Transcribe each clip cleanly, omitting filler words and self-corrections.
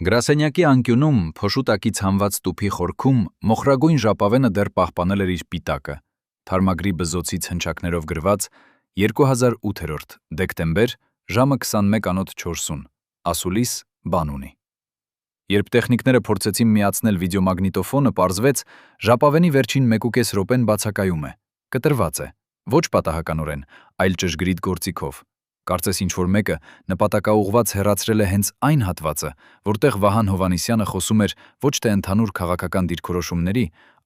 Գրասենյակի անկյունում փոշուտակից հանված տուփի խորքում մոխրագույն ժապավենը դեռ պահպանել էր իր պիտակը, թարմագրի բզոցից հնչակներով գրված 2008 դեկտեմբեր ժամը 21:40 ասուլիս բան ունի։ Երբ տեխնիկները փորձեցին միացնել վիդեոմագնիտոֆոնը, պարզվեց ժապավենի վերջին 1.5 րոպեն բացակայում է, կտրված է, ոչ պատահականորեն, այլ ճշգրիտ գործիքով։ Կարծես ինչ-որ մեկը նպատակաուղղված հեռացրել է հենց այն հատվածը, որտեղ Վահան Հովհաննիսյանը խոսում էր ոչ թե ընդհանուր քաղաքական դիրքորոշումների,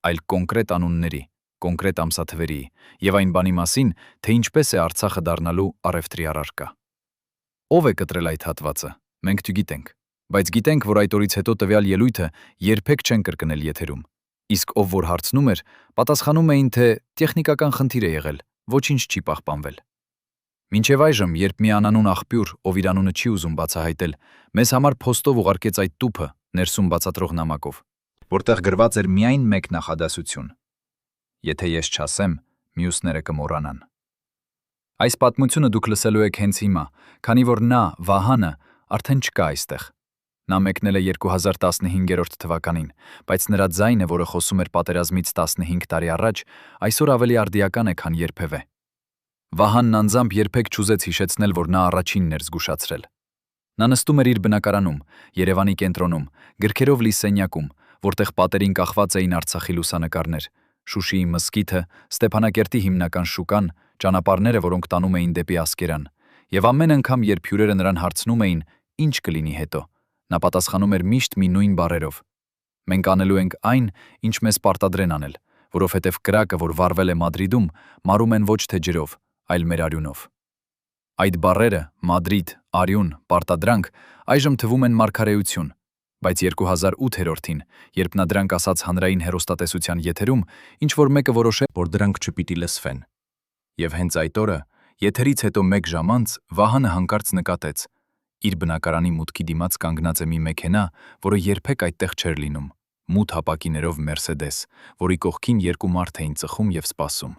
այլ կոնկրետ անունների, կոնկրետ ամսաթվերի եւ այն բանի մասին, թե ինչպես է Արցախը դառնալու առևտրի առարկա։ Ով է կտրել այդ հատվածը, մենք չգիտենք, բայց գիտենք, որ այդ օրից հետո տվյալ ելույթը երբեք չեն կրկնել եթերում։ Իսկ ով որ հարցնում էր, պատասխանում էին, թե տեխնիկական խնդիր է եղել, ոչինչ չի պահպանվել։ Մինչև այժմ, երբ մի անանուն աղբյուր, ով իր անունը չի ուզում բացահայտել, մեզ համար փոստով ուղարկեց այդ տուփը ներսում բացատրող նամակով, որտեղ գրված էր միայն մեկ նախադասություն. Եթե ես չասեմ, մյուսները կմոռանան։ Այս պատմությունը դուք լսելու եք հենց հիմա, քանի որ նա, Վահանը, արդեն չկա այստեղ։ Նա մեկնել է 2015 թվականին, բայց նրա ձայնը, որը խոսում էր պատերազմից 15 տարի առաջ, այսօր ավելի արդիական է, քան երբևէ։ Վահանն անձամբ երբեք չուզեց հիշեցնել, որ նա առաջինն էր զգուշացրել։ Նա նստում էր իր բնակարանում, Երևանի կենտրոնում, գրքերով լի սենյակում, որտեղ պատերին կախված էին Արցախի լուսանկարներ, Շուշիի մզկիթը, Ստեփանակերտի հիմնական շուկան, ճանապարհները, որոնք տանում էին դեպի Ասկերան, եւ ամեն անգամ, երբ հյուրերը նրան հարցնում էին, ինչ կլինի հետո, նա պատասխանում էր միշտ մի նույն բառերով. Մենք անելու ենք այն, ինչ մեզ պարտադրեն անել, որովհետեւ կրակը, որ վառվել է Մադրիդում, մարում են ոչ թե ջրով, այլ մեր արյունով։ Այդ բառերը՝ Մադրիդ, արյուն, պարտադրանք, այժմ թվում են մարգարեություն, բայց 2008-ին, երբ նա դրանք ասաց հանրային հեռուստատեսության եթերում, ինչ-որ մեկը որոշեց, որ դրանք չպիտի լսվեն։ Եվ հենց այդ օրը, եթերից հետո 1 ժամ անց, Վահանը հանկարծ նկատեց. իր բնակարանի մուտքի դիմաց կանգնած է մի մեքենա, որը երբեք այդտեղ չէր լինում, մութ հապակիներով Մերսեդես, որի կողքին 2 մարդ էին ծխում եւ սպասում։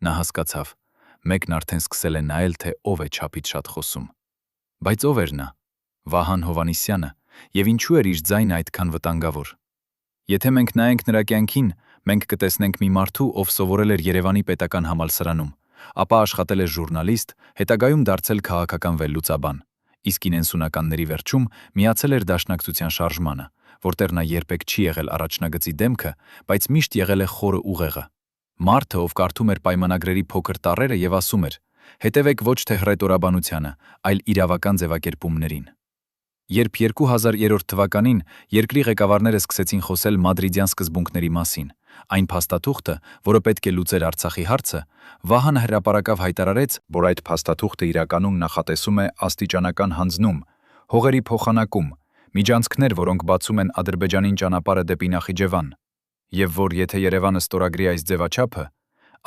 Նա հասկացավ, մեկն արդեն սկսել է նայել, թե ով է չափից շատ խոսում։ Բայց ով էր նա, Վահան Հովհաննիսյանը, եւ ինչու էր իր ձայնը այդքան վտանգավոր։ Եթե մենք նայենք նրա կյանքին, մենք կտեսնենք մի մարդու, ով սովորել էր Երևանի պետական համալսարանում, ապա աշխատել է ժուրնալիստ, հետագայում դարձել քաղաքական վերլուծաբան, իսկ 90-ականների վերջում միացել էր Դաշնակցության շարժմանը, որտեղ նա երբեք չի եղել առաջնագծի դեմքը, բայց միշտ եղել է խորը ուղեղը։ Մարդը, ով կարդում էր պայմանագրերի փոքր տառերը եւ ասում էր. հետևեք ոչ թե հռետորաբանությանը, այլ իրավական ձևակերպումներին։ Երբ 2003 թվականին երկրի ղեկավարները սկսեցին խոսել մադրիդյան սկզբունքների մասին, այն փաստաթուղթը, որը պետք է լուծեր Արցախի հարցը, Վահանը հրապարակավ հայտարարեց, որ այդ փաստաթուղթը իրականում նախատեսում է աստիճանական հանձնում, հողերի փոխանակում, միջանցքներ, որոնք բացում են Ադրբեջանին ճանապարհը դեպի Նախիջևան, եւ որ եթե Երևանը ստորագրի այս ձևաչափը,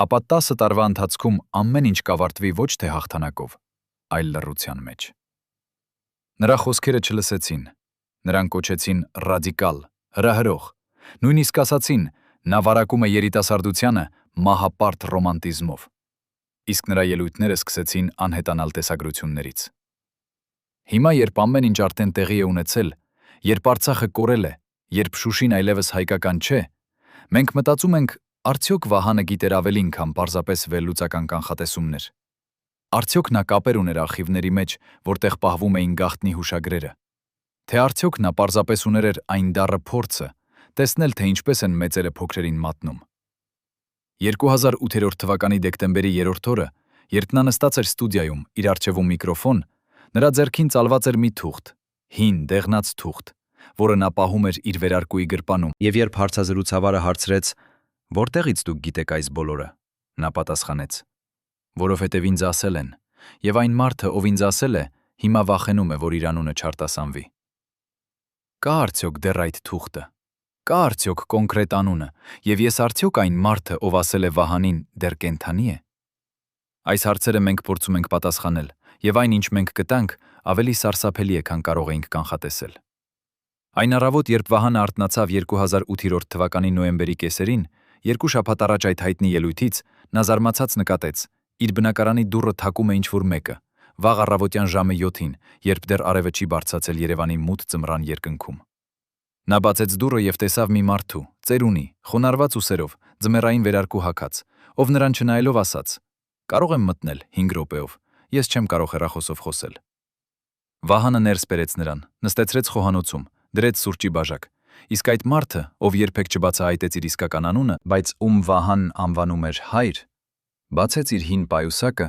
ապա 10 տարվա ընթացքում ամեն ինչ կավարտվի ոչ թե հաղթանակով, այլ լռության մեջ։ Նրա խոսքերը չլսեցին, նրան կոչեցին ռադիկալ, հրահրող, նույնիսկ ասացին, նա վարակում է երիտասարդությանը մահապարտ ռոմանտիզմով։ Իսկ նրա ելույթները սկսեցին անհետանալ տեսագրություններից։ Հիմա, երբ ամեն ինչ արդեն տեղի է ունեցել, երբ Արցախը կորել է, երբ Շուշին այլևս հայկական չէ, մենք մտածում ենք, արդյոք Վահանը գիտեր ավելին, քան պարզապես վերլուծական կանխատեսումներ։ Արդյոք նա կապեր ուներ արխիվների մեջ, որտեղ պահվում էին գաղտնի հուշագրերը։ Թե արդյոք նա պարզապես ուներ այն դառը փորձը, տեսնել, թե ինչպես են մեծերը փոքրերին մատնում։ 2008 թվականի դեկտեմբերի 3 օրը, երբ նա նստած էր ստուդիայում, իր առջևում միկրոֆոն, նրա ձեռքին ծալված էր մի թուղթ, հին, դեղնած թուղթ, որը նա պահում էր իր վերարկուի գրպանում։ Եվ երբ հարցազրույցավարը հարցրեց. «Որտեղից դուք գիտեք այս բոլորը», նա պատասխանեց. «Որովհետև ինձ ասել են, եւ այն մարդը, ով ինձ ասել է, հիմա վախենում է, որ իր անունը չարտասանվի»։ Կա արդյոք դեռ այդ թուղթը։ Կա արդյոք կոնկրետ անունը, եւ ես արդյոք այն մարդը, ով ասել է Վահանին, դեռ կենդանի է։ Այս հարցերը մենք փորձում ենք պատասխանել, եւ այն, ինչ մենք կտանք, ավելի սարսափելի է, քան կարող էինք կանխատեսել։ Այն առավոտ, երբ Վահանը արթնացավ 2008 թվականի նոյեմբերի կեսերին, 2 շաբաթ առաջ այդ հայտնի ելույթից, նա զարմացած նկատեց, իր բնակարանի դուռը թակում է ինչ-որ մեկը, Վաղ առավոտյան ժամը 7-ին, երբ դեռ արևը չի բարձրացել Երևանի մութ ձմռան երկնքում։ Նա բացեց դուռը եւ տեսավ մի մարդու, ծերունի, խոնարհված ուսերով, ձմեռային վերարկու հագած, ով նրան չնայելով ասաց. «Կարող եմ մտնել 5 րոպեով, ես չեմ կարող հեռախոսով խոսել»։ Վահանը ներս բերեց նրան, նստեցրեց խոհանոցում, դրեց սուրճի բաժակ, իսկ այդ մարդը, ով երբեք չբացահայտեց իր իսկական անունը, բայց ում Վահանն անվանում էր հայր, բացեց իր հին պայուսակը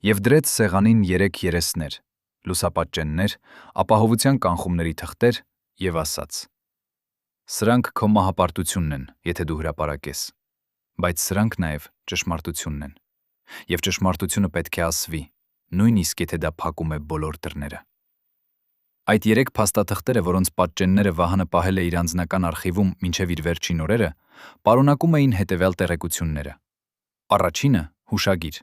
եւ դրեց սեղանին 3 երեսներ, լուսապատճեններ, ապահովության կանխումների թղթեր եւ ասաց. «Սրանք քո մահապարտությունն են, եթե դու հրապարակես, բայց սրանք նաեւ ճշմարտությունն են, եւ ճշմարտությունը պետք է ասվի, նույնիսկ եթե դա փակում է բոլոր դռները»։ Այդ 3 փաստաթղթերը, որոնց պատճենները Վահանը պահել է իր անձնական արխիվում մինչև իր վերջին օրերը, պարունակում էին հետևյալ տեղեկությունները. Առաջինը՝ հուշագիր,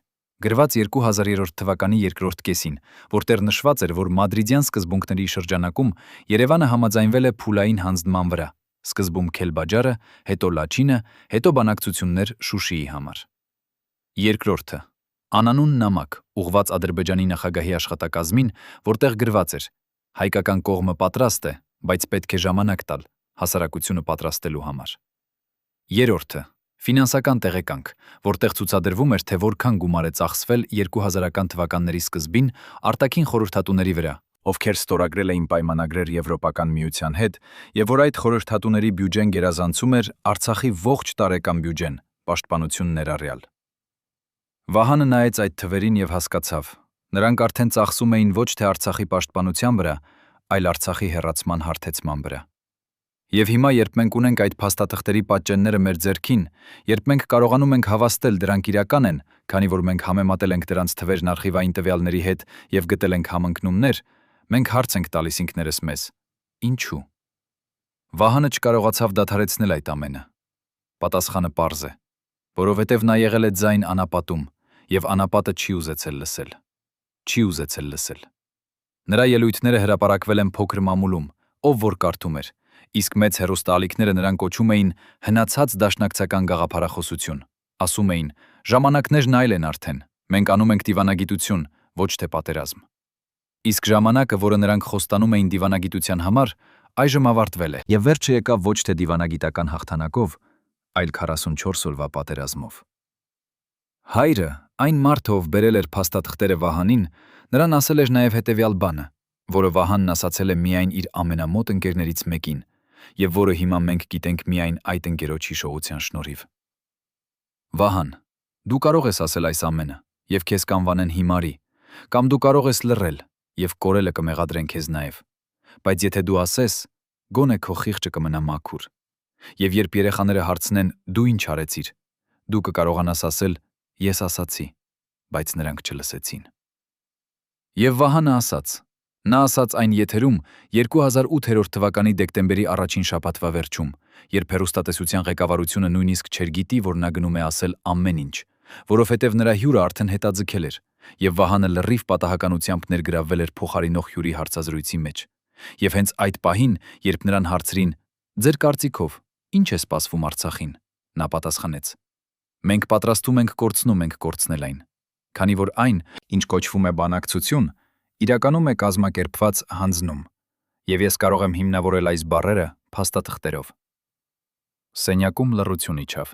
գրված 2003 թվականի երկրորդ կեսին, որտեղ նշված էր, որ մադրիդյան սկզբունքների շրջանակում Երևանը համաձայնվել է փուլային հանձնման վրա, սկզբում Քելբաջարը, հետո Լաչինը, հետո բանակցություններ Շուշիի համար։ Երկրորդը՝ անանուն նամակ, ուղղված Ադրբեջանի նախագահի աշխատակազմին, որտեղ գրված էր. հայկական կողմը պատրաստ է, բայց պետք է ժամանակ տալ հասարակությունը պատրաստելու համար։ Երրորդը՝ ֆինանսական տեղեկանք, որտեղ ցուցադրվում էր, թե որքան գումար է ծախսվել 2000-ական թվականների սկզբին արտաքին խորհրդատուների վրա, ովքեր ստորագրել էին պայմանագրեր Եվրոպական միության հետ, եւ որ այդ խորհրդատուների բյուջեն գերազանցում էր Արցախի ողջ տարեկան բյուջեն, պաշտպանություն ներառյալ։ Վահանը նայեց այդ թվերին եւ հասկացավ. նրանք արդեն ծախսում էին ոչ թե Արցախի պաշտպանության վրա, այլ Արցախի հեռացման հարթեցման վրա։ Եվ հիմա, երբ մենք ունենք այդ փաստաթղթերի պատճենները մեր ձեռքին, երբ մենք կարողանում ենք հավաստել դրանք իրական են, քանի որ մենք համեմատել ենք դրանց թվերն արխիվային տվյալների հետ եւ գտել ենք համընկնումներ, մենք հարց ենք տալիս ինքներս մեզ. ինչու։ Վահանը չկարողացավ դադարեցնել այդ ամենը։ Պատասխանը պարզ է, որովհետև նա եղել է ձայն անապատում, եւ անապատը չի ուզեցել լսել։ Նրա ելույթները հրապարակվել են փոքր մամուլում, ով որ կարդում էր, իսկ մեծ հեռուստաալիքները նրան կոչում էին հնացած դաշնակցական գաղափարախոսություն, ասում էին. ժամանակներն այլ են արդեն, մենք անում ենք դիվանագիտություն, ոչ թե պատերազմ։ Իսկ ժամանակը, որը նրանք խոստանում էին դիվանագիտության համար, այժմ ավարտվել է, եւ վերջը եկավ ոչ թե դիվանագիտական հաղթանակով, այլ 44 օրվա պատերազմով։ Հայրը, այն մարդը, ով բերել էր փաստաթղթերը Վահանին, նրան ասել էր նաև հետևյալ բանը, որը Վահանն ասացել է միայն իր ամենամոտ ընկերներից մեկին, եւ որը հիմա մենք գիտենք միայն այդ ընկերոջ հիշողության շնորհիվ։ Վահան, դու կարող ես ասել այս ամենը, եւ քեզ կանվանեն հիմարի, կամ դու կարող ես լռել, եւ կորելը կմեղադրեն քեզ նաև, բայց եթե դու ասես, գոնե քո խիղճը կմնա մաքուր։ Եվ երբ երեխաները հարցնեն դու ինչ արեցիր, դու կկարողանաս ասել ես ասացի, բայց նրանք չլսեցին։ Եվ Վահանը ասաց, նա ասաց այն եթերում 2008 թվականի դեկտեմբերի առաջին շաբաթվա վերջում, երբ հեռուստատեսության ղեկավարությունը նույնիսկ չէր գիտի, որ նա գնում է ասել ամեն ինչ, որովհետև նրա հյուրը արդեն հետաձգել էր, եւ Վահանը լրիվ պատահականությամբ ներգրավվել էր փոխարինող հյուրի հարցազրույցի մեջ։ Եվ հենց այդ պահին, երբ նրան հարցրին. «Ձեր կարծիքով, ինչ է սպասվում Արցախին», նա պատասխանեց. «Մենք պատրաստում ենք կորցնել այն, քանի որ այն, ինչ կոչվում է բանակցություն, իրականում է կազմակերպված հանձնում, եւ ես կարող եմ հիմնավորել այս բառերը փաստաթղթերով»։ Սենյակում լռություն իջավ։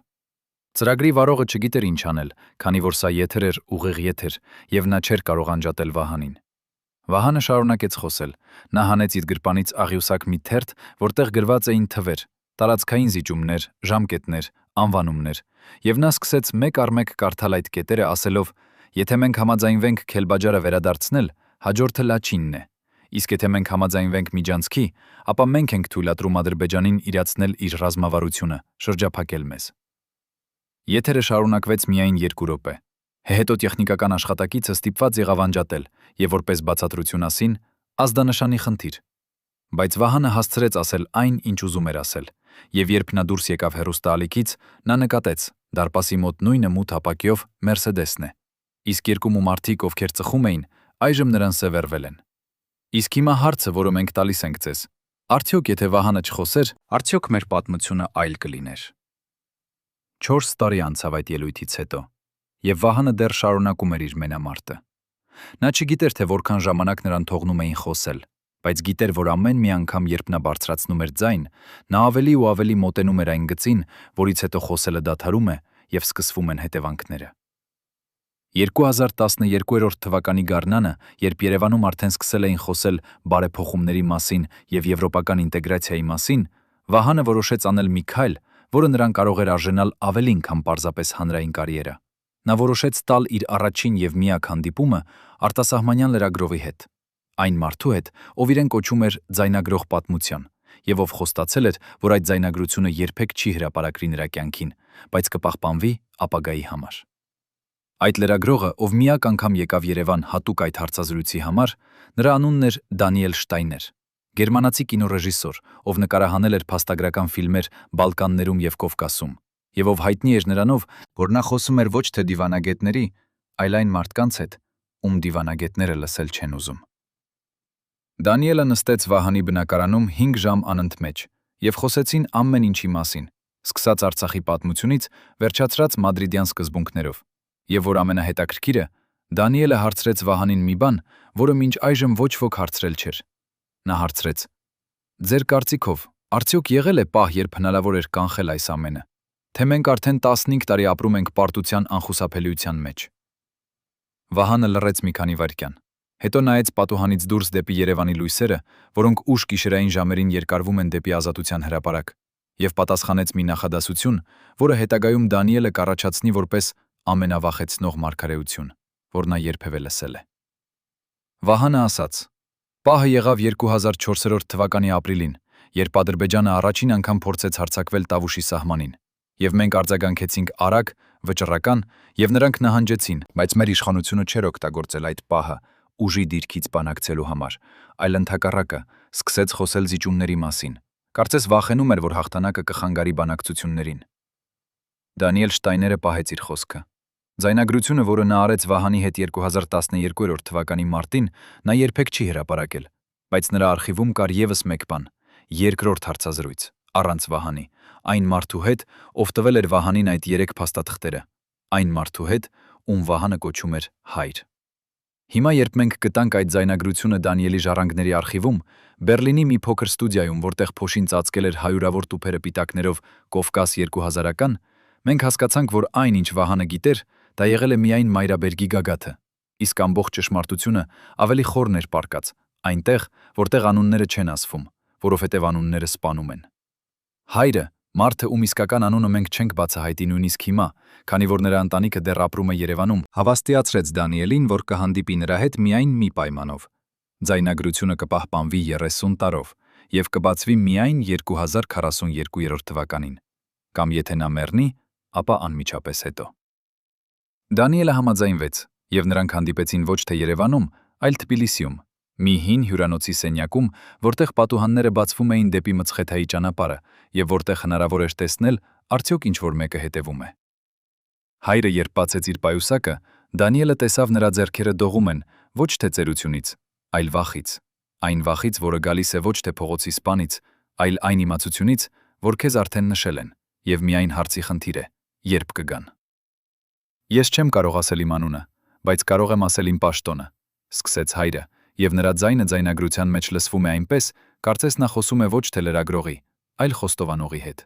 Ծրագրի վարողը չգիտեր ինչ անել, քանի որ սա եթեր էր, ուղիղ եթեր, եւ նա չէր կարող անջատել Վահանին։ Վահանը շարունակեց խոսել, նա հանեց իր գրպանից աղյուսակ մի թերթ, որտեղ գրված էին թվեր, տարածքային զիջումներ, ժամկետներ, անվանումներ, եւ նա սկսեց մեկ առ մեկ կարդալ այդ կետերը, ասելով. «Եթե մենք համաձայնվենք Քելբաջարը վերադարձնել, հաջորդը Լաչինն է, իսկ եթե մենք համաձայնվենք Միջանցքի, ապա մենք ենք թույլատրում Ադրբեջանին իրացնել իր ռազմավարությունը, շրջափակել մեզ»։ Եթերը շարունակվեց միայն 2 րոպե։ Հետո տեխնիկական աշխատակիցը ստիպված եղավ անջատել, եւ որպես բացատրություն ասին, ազդանշանի խնդիր։ Բայց Վահանը հասցրեց ասել այն, ինչ ուզում էր ասել, եւ երբ նա դուրս եկավ հեռուստաալիքից, նա նկատեց, դարպասի մոտ նույնը մութ ապակիով Մերսեդեսն է, իսկ երկու մարդիկ, ովքեր ծխում էին, այժմ նրան սևեռվել են։ Իսկ հիմա հարցը, որը մենք տալիս ենք ձեզ, արդյոք եթե Վահանը չխոսեր, արդյոք մեր պատմությունը այլ կլիներ։ 4 տարի անցավ այդ ելույթից հետո, եւ Վահանը դեռ շարունակում էր իր մենամարտը։ Նա չգիտեր, թե որքան ժամանակ նրան թողնում էին խոսել, բայց գիտեր, որ ամեն մի անգամ, երբ նա բարձրացնում էր ձայն, նա ավելի ու ավելի մոտենում էր այն գծին, որից հետո խոսելը դադարում է եւ սկսվում են հետևանքները։ 2012 թվականի գարնանը, երբ Երևանում արդեն սկսել էին խոսել բարեփոխումների մասին եւ եվրոպական ինտեգրացիայի մասին, Վահանը որոշեց անել մի քայլ, որը նրան կարող էր արժանալ ավելին, քան պարզապես հանրային կարիերա։ Նա որոշեց տալ իր առաջին եւ միակ հանդիպումը արտասահմանյան լրագրողի հետ, այն մարդու հետ, ով իրեն կոչում էր ձայնագրող պատմության, եւ ով խոստացել էր, որ այդ ձայնագրությունը երբեք չի հրապարակվի նրա կյանքին, բայց կպահպանվի ապագայի համար։ Այդ լրագրողը, ով միակ անգամ եկավ Երևան հատուկ այդ հարցազրույցի համար, նրա անունն էր Դանիել Շտայներ, գերմանացի կինոռեժիսոր, ով նկարահանել էր փաստագրական ֆիլմեր Բալկաններում եւ Կովկասում, եւ ով հայտնի էր նրանով, որ նա խոսում էր ոչ թե դիվանագետների, այլ այն մարդկանց հետ, ում դիվանագետները լսել չեն ուզում։ Դանիելը նստեց Վահանի բնակարանում 5 ժամ անընդմեջ եւ խոսեցին ամեն ինչի մասին, սկսած Արցախի պատմությունից, վերջացրած մադրիդյան սկզբունքներով։ Եվ որ ամենահետաքրքիրը, Դանիելը հարցրեց Վահանին մի բան, որը մինչ այժմ ոչ ոք հարցրել չէր։ Նա հարցրեց. «Ձեր կարծիքով, արդյոք եղել է պահ, երբ հնարավոր էր կանխել այս ամենը, թե մենք արդեն 15 տարի ապրում ենք պարտության անխուսափելիության մեջ»։ Վահանը լռեց մի քանի վայրկյան, հետո նայեց պատուհանից դուրս դեպի Երևանի լույսերը, որոնք ուշ գիշերային ժամերին երկարվում են դեպի Ազատության հրապարակ, եւ պատասխանեց մի նախադասություն, որը հետագայում Դանիելը կառաջացնի որպես ամենավախեցնող մարգարեություն, որ նա երբևէ լսել է։ Վահանը ասաց. «Պահը եղավ 2004 թվականի ապրիլին, երբ Ադրբեջանը առաջին անգամ փորձեց հարձակվել Տավուշի սահմանին, եւ մենք արձագանքեցինք արագ, վճռական, եւ նրանք նահանջեցին, բայց մեր իշխանությունը չէր օգտագործել այդ պահը ուժի դիրքից բանակցելու համար, այլ ընդհակառակը սկսեց խոսել զիջումների մասին, կարծես վախենում էր, որ հաղթանակը կխանգարի բանակցություններին»։ Դանիել Շտայները պահեց իր խոսքը։ Ձայնագրությունը, որը նա արեց Վահանի հետ 2012 թվականի մարտին, նա երբեք չի հրապարակել, բայց նրա արխիվում կար եւս մեկ բան՝ երկրորդ հարցազրույց, առանց Վահանի, այն մարդու հետ, ով տվել էր Վահանին այդ 3 փաստաթղթերը, այն մարդու հետ, ում Վահանը կոչում էր հայր։ Հիմա, երբ մենք գտանք այդ ձայնագրությունը Դանիելի ժառանգների արխիվում, Բերլինի մի փոքր ստուդիայում, որտեղ փոշին ծածկել էր հարյուրավոր տուփերը պիտակներով Կովկաս 2000-ական, մենք հասկացանք, որ այն, ինչ Վահանը գիտեր, դա եղել է միայն Մայրաբերգի գագաթը, իսկ ամբողջ ճշմարտությունը ավելի խորն էր պառկած, այնտեղ, որտեղ անունները չեն ասվում, որովհետև անունները սպանում են։ Հայրը, մարդը, ում իսկական անունը մենք չենք բացահայտի նույնիսկ հիմա, քանի որ նրա ընտանիքը դեռ ապրում է Երևանում, հավաստիացրեց Դանիելին, որ կհանդիպի նրա հետ միայն մի պայմանով. ձայնագրությունը կպահպանվի 30 տարով եւ կբացվի միայն 2042 թվականին, կամ եթե նա մեռնի, ապա անմիջապես հետո։ Դանիելը համաձայնվեց, եւ նրանք հանդիպեցին ոչ թե Երևանում, այլ Թբիլիսիում, մի հին հյուրանոցի սենյակում, որտեղ պատուհանները բացվում էին դեպի Մցխեթայի ճանապարհը, եւ որտեղ հնարավոր էր տեսնել, արդյոք ինչ-որ մեկը հետևում է։ Հայրը, երբ բացեց իր պայուսակը, Դանիելը տեսավ նրա ձեռքերը դողում են ոչ թե ծերությունից, այլ վախից, այն վախից, որը գալիս է ոչ թե փողոցի սպանից, այլ այն իմացությունից, որ քեզ արդեն նշել են, եւ միայն հարցի խնդիր է, երբ կգան։ Ես չեմ կարող ասել իմ անունը, բայց կարող եմ ասել իմ պաշտոնը, սկսեց հայրը, եւ նրա ձայնը ձայնագրության մեջ լսվում է այնպես, կարծես նա խոսում է ոչ թե լրագրողի, այլ խոստովանողի հետ։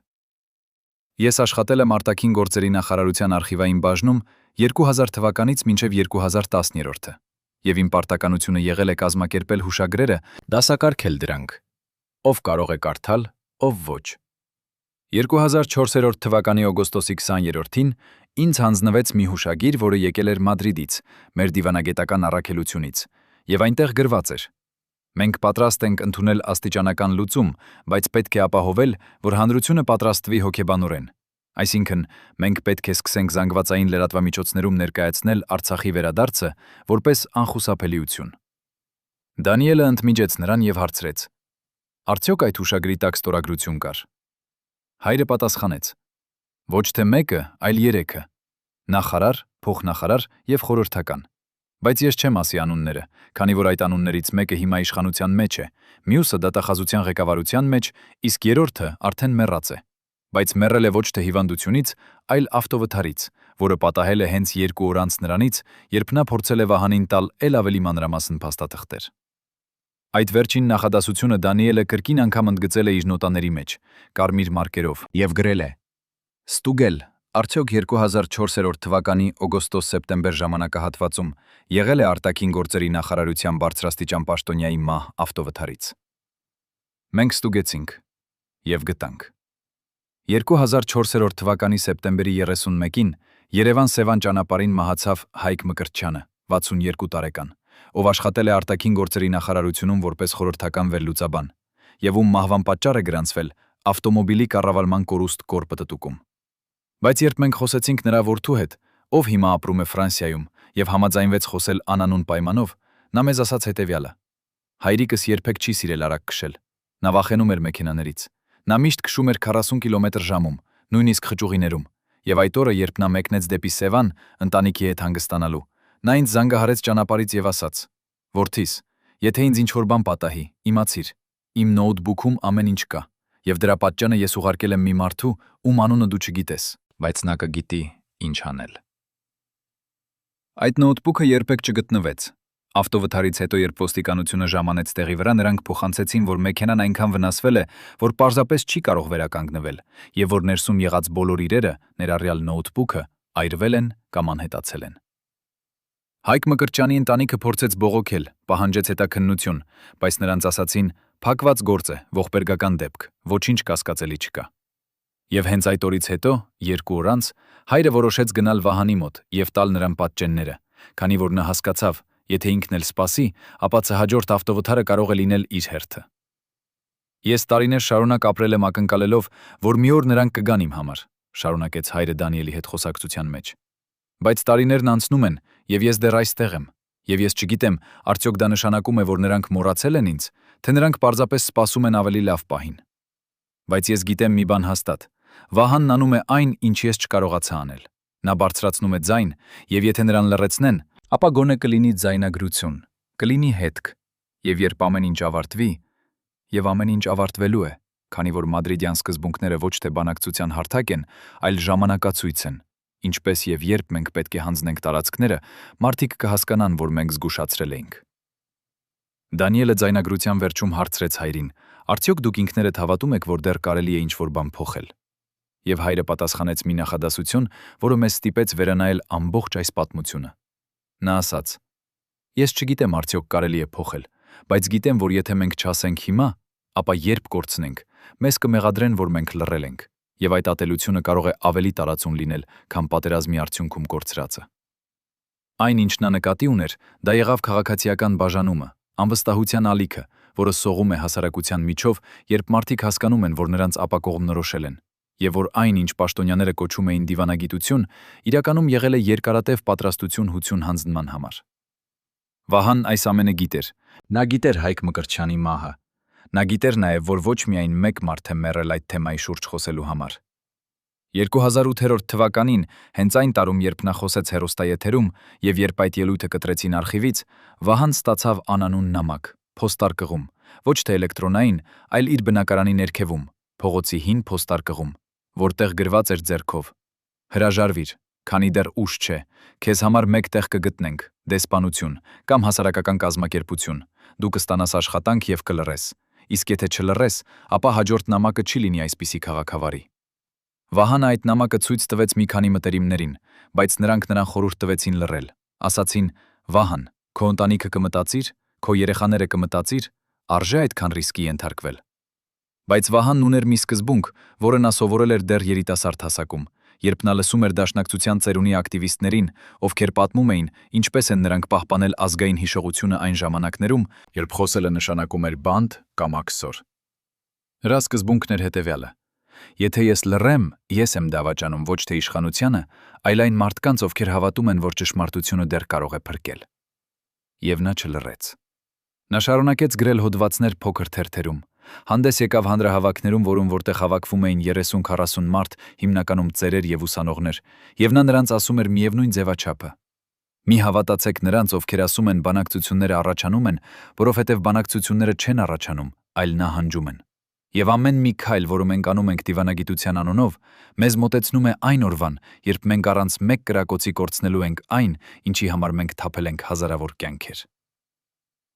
Ես աշխատել եմ արտաքին գործերի նախարարության արխիվային բաժնում 2000 թվականից մինչև 2010-ը, եւ իմ պարտականությունը եղել է կազմակերպել հուշագրերը, դասակարգել դրանք։ Ով կարող է կարդալ, ով ոչ։ 2004 թվականի օգոստոսի 20-ին ինձ հանձնվեց մի հուշագիր, որը եկել էր Մադրիդից, մեր դիվանագետական առաքելությունից, եւ այնտեղ գրված էր. «Մենք պատրաստ ենք ընդունել աստիճանական լուծում, բայց պետք է ապահովել, որ հանրությունը պատրաստվի հոգեբանորեն։ Այսինքն, մենք պետք է սկսենք զանգվածային լրատվամիջոցներում ներկայացնել Արցախի վերադարձը որպես անխուսափելիություն»։ Դանիելը ընդմիջեց նրան եւ հարցրեց. «Արդյոք այդ հուշագրի տակ ստորագրություն կար»։ Հայրը պատասխանեց. «Ոչ թե մեկը, այլ 3-ը. նախարար, փոխնախարար եւ խորհրդական։ Բայց ես չեմ ասի անունները, քանի որ այդ անուններից մեկը հիմա իշխանության մեջ է, մյուսը դատախազության ղեկավարության մեջ, իսկ 3-ը արդեն մեռած է։ բայց մեռել է ոչ թե հիվանդությունից, այլ ավտովթարից, որը պատահել է հենց 2 օր անց նրանից, երբ նա փորձել է Վահանին տալ էլ ավելի մանրամասն փաստաթղթեր։ Այդ վերջին նախադասությունը Դանիելը կրկին անգամ ընդգծել է իր նոտաների մեջ, կարմիր մարկերով, եւ գրել է. «Ստուգել, արդյոք 2004 թվականի օգոստոս-սեպտեմբեր ժամանակահատվածում եղել է արտաքին գործերի նախարարության բարձրաստիճան պաշտոնյայի մահ ավտովթարից»։ Մենք ստուգեցինք եւ գտանք։ 2004 թվականի սեպտեմբերի 31-ին Երևան-Սևան ճանապարհին մահացավ Հայկ Մկրտչյանը, 62 տարեկան, ով աշխատել է արտաքին գործերի նախարարությունում որպես խորհրդական վերլուծաբան, եւ ում մահվան պատճառ է գրանցվել ավտոմոբիլի կառավարման կորուստ կորպտտուկում։ Բայց երբ մենք խոսեցինք նրա որդու հետ, ով հիմա ապրում է Ֆրանսիայում եւ համաձայնվեց խոսել անանուն պայմանով, նա մեզ ասաց հետեւյալը. հայրիկս երբեք չի սիրել արագ քշել։ Նա վախենում էր մեքենաներից։ Նա միշտ քշում էր 40 կմ/ժ, նույնիսկ խճուղիներում, եւ այդ օրը, երբ նա մեկնեց դեպի Սևան, ընտանիքի հետ հանգստանալու, նա ինձ զանգահարեց ճանապարհից եւ ասաց. «Որդիս, եթե ինձ ինչ-որ բան պատահի, իմացիր, իմ նոութբուքում ամեն ինչ կա, եւ դրա պատճանը ես ուղարկել եմ մի մարդու, ում անունը դու չգիտես, բայց նա կգիտի ինչ անել»։ Այդ նոութբուքը երբեք չգտնվեց։ Ավտովթարից հետո, երբ ոստիկանությունը ժամանեց տեղի վրա, նրանք փոխանցեցին, որ մեքենան այնքան վնասվել է, որ պարզապես չի կարող վերականգնվել, եւ որ ներսում եղած բոլոր իրերը, ներառյալ նոութբուքը, այրվել են կամ անհետացել են։ Հայկ Մկրտչյանի ընտանիքը փորձեց բողոքել, պահանջեց հետաքննություն, բայց նրանց ասացին. «Փակված գործ է, ողբերգական դեպք, ոչինչ կասկածելի չկա»։ Եվ հենց այդ օրից հետո, 2 օր անց, հայրը որոշեց գնալ Վահանի մոտ եւ տալ նրան պատճենները, քանի որ նա հասկացավ, եթե ինքն էլ սպասի, ապա հաջորդ ավտովթարը կարող է լինել իր հերթը։ «Ես տարիներ շարունակ ապրել եմ ակնկալելով, որ մի օր նրանք կգան իմ համար», շարունակեց հայրը Դանիելի հետ խոսակցության մեջ։ «Բայց տարիներն անցնում են, եւ ես դեռ այստեղ եմ, եւ ես չգիտեմ, արդյոք դա նշանակում է, որ նրանք մոռացել են ինձ, թե նրանք պարզապես սպասում են ավելի լավ պահին։ Բայց ես գիտեմ մի բան հաստատ. Վահանն անում է այն, ինչ ես չկարողացա անել։ Նա բարձրացնում է ձայն, եւ եթե նրան լռեցնեն, ապա գոնե կլինի ձայնագրություն, կլինի հետք, եւ երբ ամեն ինչ ավարտվի, եւ ամեն ինչ ավարտվելու է, քանի որ մադրիդյան սկզբունքները ոչ թե բանակցության հարթակ են, այլ ժամանակացույց են, ինչպես եւ երբ մենք պետք է հանձնենք տարածքները, մարդիկ կհասկանան, որ մենք զգուշացրել էինք»։ Դանիելը ձայնագրության վերջում հարցրեց հայրին. «Արդյոք դուք ինքներդ հավատում եք, որ դեռ կարելի է ինչ-որ բան փոխել»։ Եվ հայրը պատասխանեց մի նախադասություն, որը մեզ ստիպեց վերանայել ամբողջ այս պատմությունը։ Նա ասաց. «Ես չգիտեմ արդյոք կարելի է փոխել, բայց գիտեմ, որ եթե մենք չասենք հիմա, ապա երբ կորցնենք, մեզ կմեղադրեն, որ մենք լռել ենք, եւ այդ ատելությունը կարող է ավելի տարածուն լինել, քան պատերազմի արդյունքում կորցրածը»։ Այն, ինչ նա նկատի ուներ, դա եղավ քաղաքացիական բաժանումը, անվստահության ալիքը, որը սողում է հասարակության միջով, երբ մարդիկ հասկանում են, որ նրանց ապակողմնորոշել են, եւ որ այն, ինչ պաշտոնյաները կոչում էին դիվանագիտություն, իրականում եղել է երկարատև պատրաստություն հանձնման համար։ Վահանն այս ամենը գիտեր։ Նա գիտեր Հայկ Մկրտչյանի մահը։ Նա գիտեր նաեւ, որ ոչ միայն մեկ մարդ է մեռել այդ թեմայի շուրջ խոսելու համար։ 2008 թվականին, հենց այն տարում, երբ նա խոսեց հեռուստաեթերում եւ երբ այդ ելույթը կտրեցին արխիվից, Վահան ստացավ անանուն նամակ, փոստարկղում, ոչ թե էլեկտրոնային, այլ իր բնակարանի ներքևում, փողոցի հին փոստարկղում, որտեղ գրված էր ձեռքով. «Հրաժարվիր, քանի դեռ ուշ չէ, քեզ համար մեկ տեղ կգտնենք, դեսպանություն կամ հասարակական կազմակերպություն, դու կստանաս աշխատանք եւ կլռես, իսկ եթե չլռես, ապա հաջորդ նամակը չի լինի այսպիսի քաղաքավարի»։ Վահանը այդ նամակը ցույց տվեց մի քանի մտերիմներին, բայց նրանք նրան խորհուրդ տվեցին լռել։ Ասացին. «Վահան, քո ընտանիքը կմտածիր, քո երեխաները կմտածիր, արժե այդքան ռիսկի ենթարկվել»։ Բայց Վահանն ուներ մի սկզբունք, որը նա սովորել էր դեռ երիտասարդ հասակում, երբ նա լսում էր դաշնակցության ծերունի ակտիվիստներին, ովքեր պատմում էին, ինչպես են նրանք պահպանել ազգային հիշողությունը այն ժամանակներում, երբ խոսելը նշանակում էր բանտ կամ աքսոր։ Նրա սկզբունքն էր հետևյալը. «Եթե ես լռեմ, ես եմ դավաճանում ոչ թե իշխանությանը, այլ այն մարդկանց, ովքեր հավատում են, որ ճշմարտությունը դեռ կարող է փրկել»։ Եվ նա չլռեց։ Նա շարունակեց գրել հոդվածներ փոքր թերթերում, հանդես եկավ հանրահավաքներում, որում որտեղ հավաքվում էին 30-40 մարդ, հիմնականում ծերեր եւ ուսանողներ, եւ նա նրանց ասում էր միևնույն ձևաչափը. «Մի հավատացեք նրանց, ովքեր ասում են բանակցությունները առաջանում են, որովհետև բանակցությունները չեն առաջանում, այլ նահանջում են։ Եվ ամեն մի քայլ, որը մենք անում ենք դիվանագիտության անունով, մեզ մոտեցնում է այն օրվան, երբ մենք առանց մեկ կրակոցի կորցնելու ենք այն, ինչի համար մենք թափել ենք հազարավոր կյանքեր։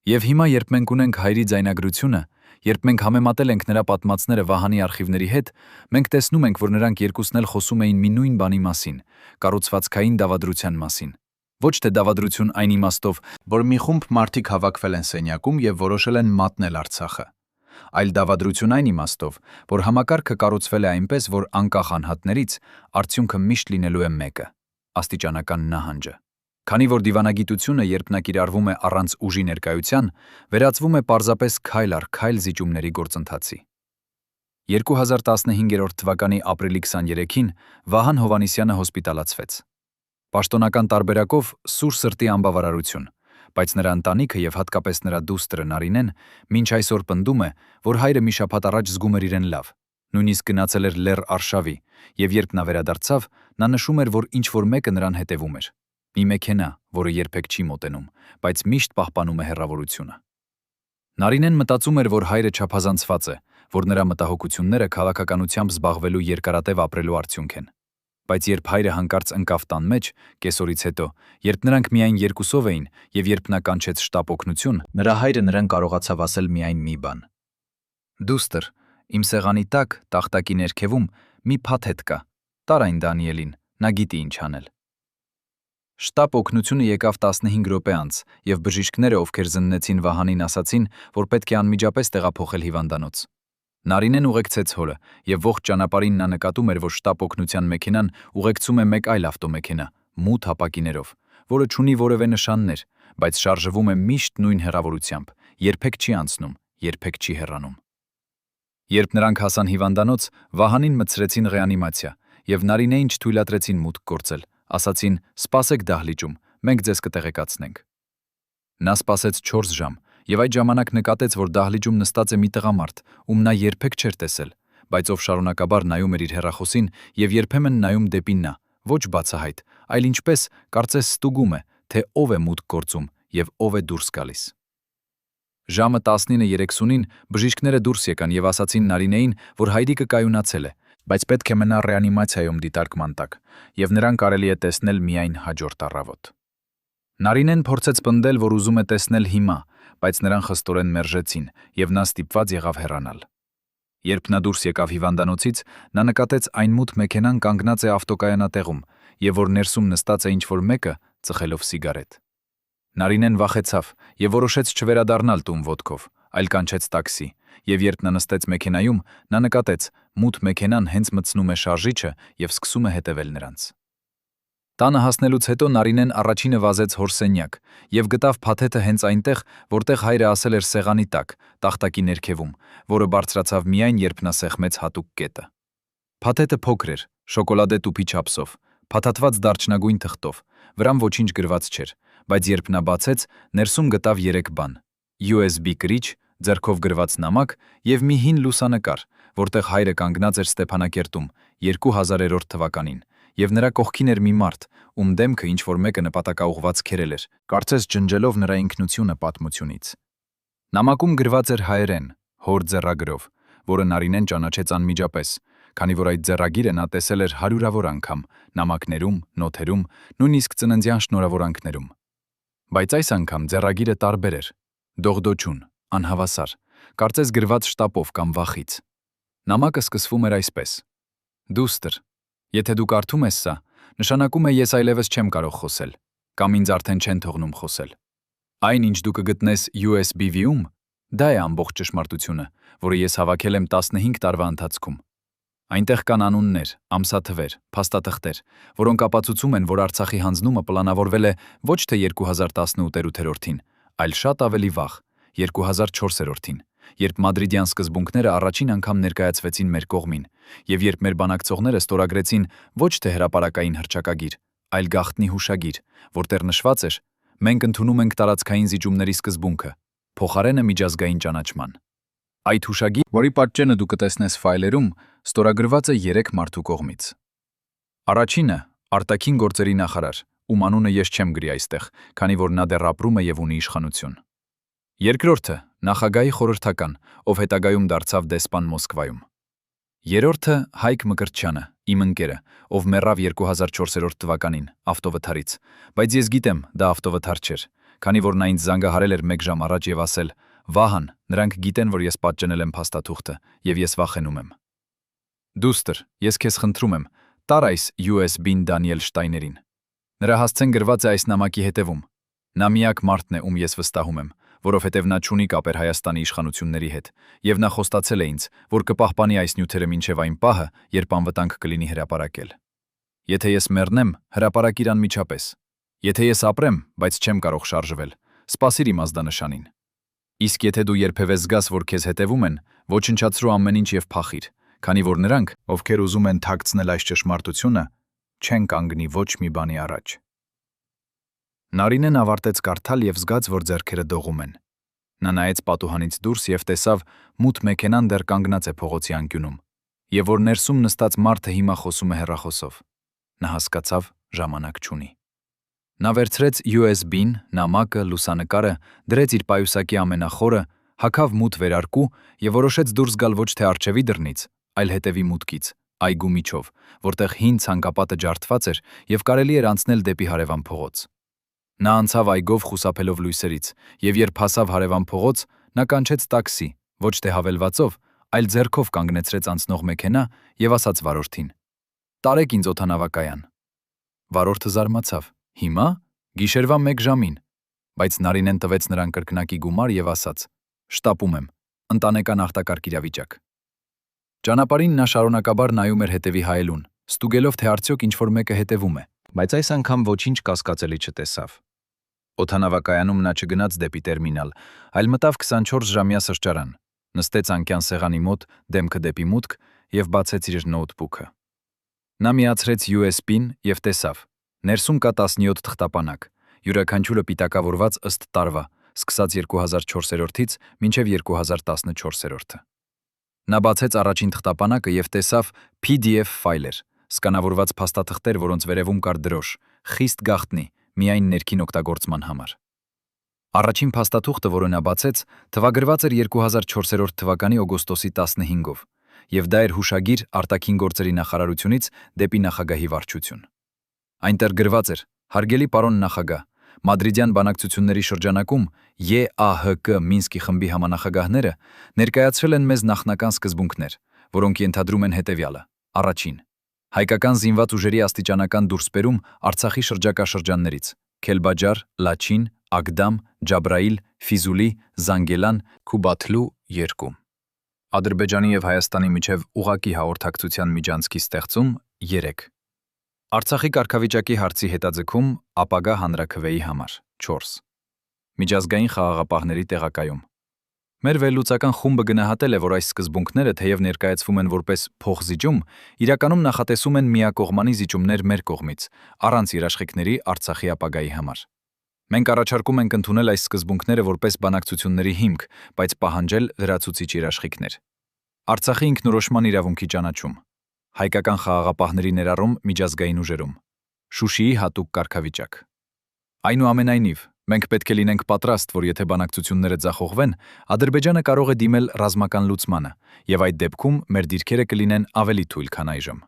Եվ հիմա, երբ մենք ունենք հայրի ձայնագրությունը, երբ մենք համեմատել ենք նրա պատմածները Վահանի արխիվների հետ, մենք տեսնում ենք, որ նրանք երկուսն էլ խոսում էին մի նույն բանի մասին՝ կառուցվածքային դավադրության մասին։ Ոչ թե դավադրություն այն իմաստով, որ մի խումբ մարդիկ հավաքվել են սենյակում եւ որոշել են մատնել Արցախը, այլ դավադրություն այն իմաստով, որ համակարգը կառուցվել է այնպես, որ անկախ անհատներից արդյունքը միշտ լինելու է մեկը՝ աստիճանական նահանջը։ Քանի որ դիվանագիտությունը, երբ նա կիրառվում է առանց ուժի ներկայության, վերածվում է պարզապես քայլ առ քայլ զիջումների գործընթացի։ 2015 թվականի ապրիլի 23-ին Վահան Հովհաննիսյանը հոսպիտալացվեց։ Պաշտոնական տարբերակով սուր սրտի անբավարարություն, բայց նրա ընտանիքը եւ հատկապես նրա դուստրը Նարինեն մինչ այսօր պնդում է, որ հայրը մի շաբաթ առաջ զգում էր իրեն լավ, նույնիսկ գնացել էր Լեռ Արշավի, եւ երբ նա վերադարձավ, նա նշում էր, որ ինչ-որ մեկը նրան հետևում էր։ Մի մեքենա, որը երբեք չի մոտենում, բայց միշտ պահպանում է հեռավորությունը։ Նարինեն մտածում էր, որ հայրը չափազանցված է, որ նրա մտահոգությունները քաղաքականությամբ զբաղվելու երկարատև ապրելու արդյունք են։ Բայց երբ հայրը հանկարծ ընկավ տան մեջ, կեսօրից հետո, երբ նրանք միայն երկուսով էին եւ երբ նա կանչեց շտապ օգնություն, նրա հայրը նրան կարողացավ ասել միայն մի բան. «Դուստր, իմ սեղանի տակ, տախտակի ներքևում մի փաթեթ կա, տար այն Դանիելին, նա գիտի ինչ անել»։ Շտապ օգնությունը եկավ 15 րոպե անց, եւ բժիշկները, ովքեր զննեցին Վահանին, ասացին, որ պետք է անմիջապես տեղափոխել հիվանդանոց։ Նարինեն ուղեկցեց հորը, եւ ողջ ճանապարհին նա նկատում էր, որ շտապ օգնության մեքենան ուղեկցում է մեկ այլ ավտոմեքենա, մութ ապակիներով, որը չունի որևէ նշաններ, բայց շարժվում է միշտ նույն հեռավորությամբ, երբեք չի անցնում, երբեք չի հեռանում։ Երբ նրանք հասան հիվանդանոց, Վահանին մտցրեցին ռեանիմացիա, եւ Նարինեին չթույլատրեցին մուտք գործել, ասացին՝ «Սպասեք դահլիճում, մենք ձեզ կտեղեկացնենք»։ Նա սպասեց 4 ժամ, եւ այդ ժամանակ նկատեց, որ դահլիճում նստած է մի տղամարդ, ում նա երբեք չէր տեսել, բայց ով շարունակաբար նայում էր իր հեռախոսին եւ երբեմն նայում դեպի նա, ոչ բացահայտ, այլ ինչպես կարծես ստուգում է, թե ով է մուտք գործում եւ ով է դուրս գալիս։ Ժամը 19:30-ին բժիշկները դուրս եկան եւ ասացին Նարինեին, որ հայրիկը կայունացել է, բայց պետք է մնա ռեանիմացիայում դիտարկման տակ, եւ նրան կարելի է տեսնել միայն հաջորդ առավոտ։ Նարինեն փորձեց պնդել, որ ուզում է տեսնել հիմա, բայց նրան խստորեն մերժեցին, եւ նա ստիպված եղավ հեռանալ։ Երբ նա դուրս եկավ հիվանդանոցից, նա նկատեց այն մութ մեքենան կանգնած է ավտոկայանատեղում, եւ որ ներսում նստած է ինչ-որ մեկը, ծխելով սիգարետ։ Նարինեն վախեցավ եւ որոշեց չվերադառնալ տուն ոտքով, այլ կանչեց տաքսի, եւ երբ նա նստեց մեքենայում, նա նկատեց մութ մեքենան հենց մտցնում է շարժիչը եւ սկսում է հետևել նրանց։ Տանը հասնելուց հետո Նարինեն առաջինը վազեց հոր սենյակ եւ գտավ փաթեթը հենց այնտեղ, որտեղ հայրը ասել էր սեղանի տակ, տախտակի ներքևում, որը բարձրացավ միայն երբ նա սեղմեց հատուկ կետը։ Փաթեթը փոքր էր, շոկոլադե տուփի չափսով, փաթաթված դարչնագույն թղթով, վրան ոչինչ գրված չէր, բայց երբ նա բացեց, ներսում գտավ 3 բան՝ USB կրիչ, ձեռքով գրված նամակ եւ մի հին լուսանկար, որտեղ հայրը կանգնած էր Ստեփանակերտում 2000 թվականին, եւ նրա կողքին էր մի մարդ, ում դեմքը ինչ-որ մեկը նպատակաուղված քերել էր, կարծես ջնջելով նրա ինքնությունը պատմությունից։ Նամակում գրված էր հայերեն, հոր ձեռագրով, որը Նարինեն ճանաչեց անմիջապես, քանի որ այդ ձեռագիրը նա տեսել էր հարյուրավոր անգամ, նամակներում, նոթերում, նույնիսկ ծննդյան շնորհավորանքներում։ Բայց այս անգամ ձեռագիրը տարբեր էր, դողդոջուն, անհավասար, կարծես գրված շտապով կամ վախից։ Նամակը սկսվում էր այսպես. «Դուստր, եթե դու կարդում ես սա, նշանակում է ես այլևս չեմ կարող խոսել, կամ ինձ արդեն չեն թողնում խոսել։ Այն, ինչ դու կգտնես USB-ում, դա է ամբողջ ճշմարտությունը, որը ես հավաքել եմ 15 տարվա ընթացքում։ Այնտեղ կան անուններ, ամսաթվեր, փաստաթղթեր, որոնք ապացուցում են, որ Արցախի հանձնումը պլանավորվել է ոչ թե 2018-ին, այլ շատ ավելի վաղ, 2004-ին, երբ մադրիդյան սկզբունքները առաջին անգամ ներկայացվեցին մեր կողմին, եւ երբ մեր բանակցողները ստորագրեցին ոչ թե հրապարակային հռչակագիր, այլ գաղտնի հուշագիր, որտեղ նշված էր. մենք ընդունում ենք տարածքային զիջումների սկզբունքը, փոխարենը միջազգային ճանաչման։ Այդ հուշագիրը, որի պատճենը դու կտեսնես ֆայլերում, ստորագրված է 3 մարդու կողմից։ Առաջինը արտաքին գործերի նախարար, ում անունը ես չեմ գրի այստեղ, քանի որ նա դեռ ապրում է եւ ունի իշխանություն։ Երկրորդը Նախագահի խորհրդական, ով հետագայում դարձավ դեսպան Մոսկվայում։ Երրորդը Հայկ Մկրտչյանը, իմ ընկերը, ով մեռավ 2004 թվականին ավտովթարից, բայց ես գիտեմ, դա ավտովթար չէր, քանի որ նա ինձ զանգահարել էր 1 ժամ առաջ եւ ասել. «Վահան, նրանք գիտեն, որ ես պատճենել եմ փաստաթուղթը, եւ ես վախենում եմ»։ Դուստր, ես քեզ խնդրում եմ, տար այս USB-ն Դանիել Շտայներին։ Նրա հասցեն գրված է այս նամակի հետևում։ Նա միակ մարդն է, ում ես վստահում եմ, որովհետև նա չունի կապեր Հայաստանի իշխանությունների հետ, եւ նա խոստացել է ինձ, որ կպահպանի այս նյութերը մինչև այն պահը, երբ անվտանգ կլինի հրապարակել։ Եթե ես մեռնեմ, հրապարակիր անմիջապես։ Եթե ես ապրեմ, բայց չեմ կարող շարժվել, սպասիր իմ ազդանշանին։ Իսկ եթե դու երբևէ զգաս, որ քեզ հետևում են, ոչնչացրու ամեն ինչ եւ փախիր, քանի որ նրանք, ովքեր ուզում են թաքցնել այս ճշմարտությունը, չեն կանգնի ոչ մի բանի առաջ։ Նարինեն ավարտեց կարդալ եւ զգաց, որ ձեռքերը դողում են։ Նա նայեց պատուհանից դուրս եւ տեսավ մութ մեքենան դեռ կանգնած է փողոցի անկյունում, եւ որ ներսում նստած մարդը հիմա խոսում է հեռախոսով։ Նա հասկացավ, ժամանակ չունի։ Նա վերցրեց USB-ն, նամակը, լուսանկարը, դրեց իր պայուսակի ամենախորը, հագավ մութ վերարկու եւ որոշեց դուրս գալ ոչ թե առջևի դռնից, այլ հետևի մուտքից, այգու միջով, որտեղ հին ցանկապատը ջարդված էր եւ կարելի էր անցնել դեպի հարևան փողոց։ Նա անցավ այգով խուսափելով լույսերից, եւ երբ հասավ հարևան փողոց, նա կանչեց տաքսի, ոչ թե հավելվածով, այլ ձեռքով կանգնեցրեց անցնող մեքենա եւ ասաց վարորդին. «Տարեք ինձ օդանավակայան»։ Վարորդը զարմացավ. «Հիմա? Գիշերվա 1 ժամին»։ Բայց Նարինեն տվեց նրան կրկնակի գումար եւ ասաց. «Շտապում եմ, ընտանեկան արտակարգ իրավիճակ»։ Ճանապարհին նա շարունակաբար նայում էր հետևի հայելուն, ստուգելով, թե արդյոք ինչ-որ մեկը հետևում է, բայց այս անգամ ոչինչ կասկածելի չտեսավ։ Օդանավակայանում նա չգնաց դեպի տերմինալ, այլ մտավ 24-ժամյա սրճարան, նստեց անկյան սեղանի մոտ, դեմքը դեպի մուտք եւ բացեց իր նոութբուքը։ Նա միացրեց USB-ն եւ տեսավ. ներսում կա 17 թղթապանակ, յուրաքանչյուրը պիտակավորված ըստ տարվա, սկսած 2004-ից մինչև 2014-ը։ Նա բացեց առաջին թղթապանակը եւ տեսավ PDF ֆայլեր, սկանավորված փաստաթղթեր, որոնց վերևում կար դրոշ, խիստ գաղտնի, միայն ներքին օգտագործման համար։ Առաջին փաստաթուղթը, որը նա բացեց, թվագրված էր 2004 թվականի օգոստոսի 15-ով, եւ դա էր հուշագիր արտաքին գործերի նախարարությունից դեպի նախագահի վարչություն։ Այնտեղ գրված էր. «Հարգելի պարոն նախագահ, Մադրիդյան բանակցությունների շրջանակում ԵԱՀԿ Մինսկի խմբի համանախագահները ներկայացրել են մեզ նախնական սկզբունքներ, որոնք ենթադրում են հետևյալը. Առաջին. Հայկական զինված ուժերի աստիճանական դուրսբերում Արցախի շրջակա շրջաններից՝ Քելբաջար, Լաչին, Ագդամ, Ջաբրայիլ, Ֆիզուլի, Զանգելան, Քուբաթլու 2։ Ադրբեջանի եւ Հայաստանի միջև ուղղակի հաղորդակցության միջանցքի ստեղծում 3։ Արցախի կարգավիճակի հարցի հետաձգում ապագա հանրաքվեի համար 4։ Միջազգային խաղաղապահների տեղակայում։ Մեր վերլուծական խումբը գնահատել է, որ այս սկզբունքները, թեև ներկայացվում են որպես փոխզիջում, իրականում նախատեսում են միակողմանի զիջումներ մեր կողմից, առանց երաշխիքների Արցախի ապագայի համար։ Մենք առաջարկում ենք ընդունել այս սկզբունքները որպես բանակցությունների հիմք, բայց պահանջել լրացուցիչ երաշխիքներ։ Արցախի ինքնորոշման իրավունքի ճանաչում։ Հայկական խաղաղապահների ներառում միջազգային ուժերում։ Շուշիի հատուկ կարգավիճակ։ Այնուամենայնիվ, մենք պետք է լինենք պատրաստ, որ եթե բանակցությունները ձախողվեն, Ադրբեջանը կարող է դիմել ռազմական լուծմանը, եւ այդ դեպքում մեր դիրքերը կլինեն ավելի թույլ, քան այժմ։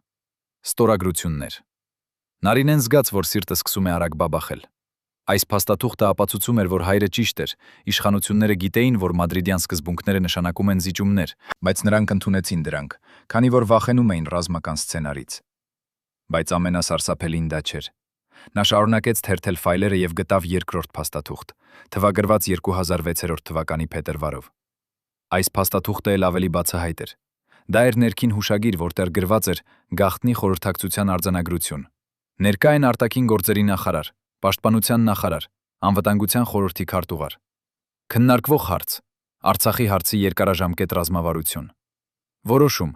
Ստորագրություններ։ Նարինեն զգաց, որ սիրտը սկսում է արագ բաբախել։ Այս փաստաթուղթը ապացուցում էր, որ հայրը ճիշտ էր, իշխանությունները գիտեին, որ մադրիդյան սկզբունքները նշանակում են զիջումներ, բայց նրանք ընդունեցին դրանք, քանի որ վախենում էին ռազմական սցենարից։ Բայց ամենասարսափելին դա չէր։ Նա շարունակեց թերթել ֆայլերը եւ գտավ երկրորդ փաստաթուղթ, թվագրված 2006 թվականի փետրվարով։ Այս փաստաթուղթը էլ ավելի բացահայտ էր։ Դա էր ներքին հուշագիր, որտեղ գրված էր գաղտնի խորհրդակցության արձանագրություն։ Ներկա են արտաքին գործերի նախարար, պաշտպանության նախարար, անվտանգության խորհրդի քարտուղար։ Քննարկվող հարց. Արցախի հարցի երկարաժամկետ ռազմավարություն։ Որոշում.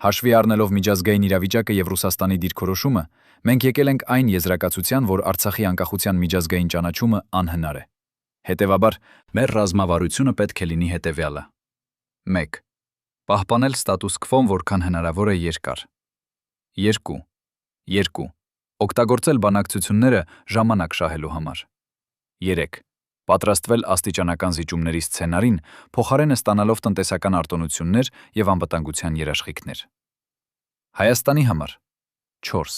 Հաշվի առնելով միջազգային իրավիճակը եւ Ռուսաստանի դիրքորոշումը, մենք եկել ենք այն եզրակացության, որ Արցախի անկախության միջազգային ճանաչումը անհնար է։ Հետևաբար, մեր ռազմավարությունը պետք է լինի հետևյալը. 1. Պահպանել ստատուս քվոն որքան հնարավոր է երկար։ 2. Օգտագործել բանակցությունները ժամանակ շահելու համար։ 3. պատրաստվել աստիճանական զիջումների սցենարին, փոխարենը ստանալով տնտեսական արտոնություններ եւ անվտանգության երաշխիքներ։ Հայաստանի համար 4.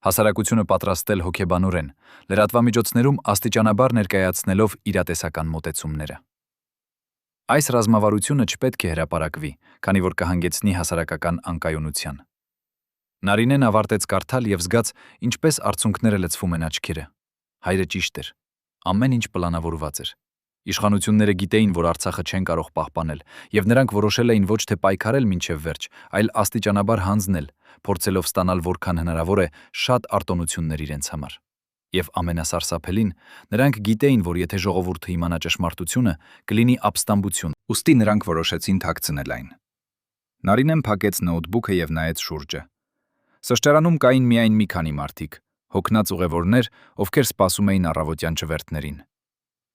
Հասարակությունը պատրաստել հոգեբանորեն, լրատվամիջոցներում աստիճանաբար ներկայացնելով իրատեսական մոտեցումները։ Այս ռազմավարությունը չպետք է հրապարակվի, քանի որ կհանգեցնի հասարակական անկայունության։ Նարինեն ավարտեց կարդալ եւ զգաց, ինչպես արցունքները լցվում են աչքերը։ Հայրը ճիշտ էր։ Ամեն ինչ պլանավորված էր։ Իշխանությունները գիտեին, որ Արցախը չեն կարող պահպանել, եւ նրանք որոշել էին ոչ թե պայքարել մինչև վերջ, այլ աստիճանաբար հանձնել, փորձելով ստանալ որքան հնարավոր է շատ արտոնություններ իրենց համար։ Եվ ամենասարսափելին, նրանք գիտեին, որ եթե ժողովուրդը իմանա ճշմարտությունը, կլինի ապստամբություն, ուստի նրանք որոշեցին թաքցնել այն։ Նարինեն փակեց նոութբուքը եւ նայեց շուրջը։ Սրճարանում կային միայն մի քանի մարդիկ, հոգնած ուղևորներ, ովքեր սպասում էին առավոտյան ճվերթներին։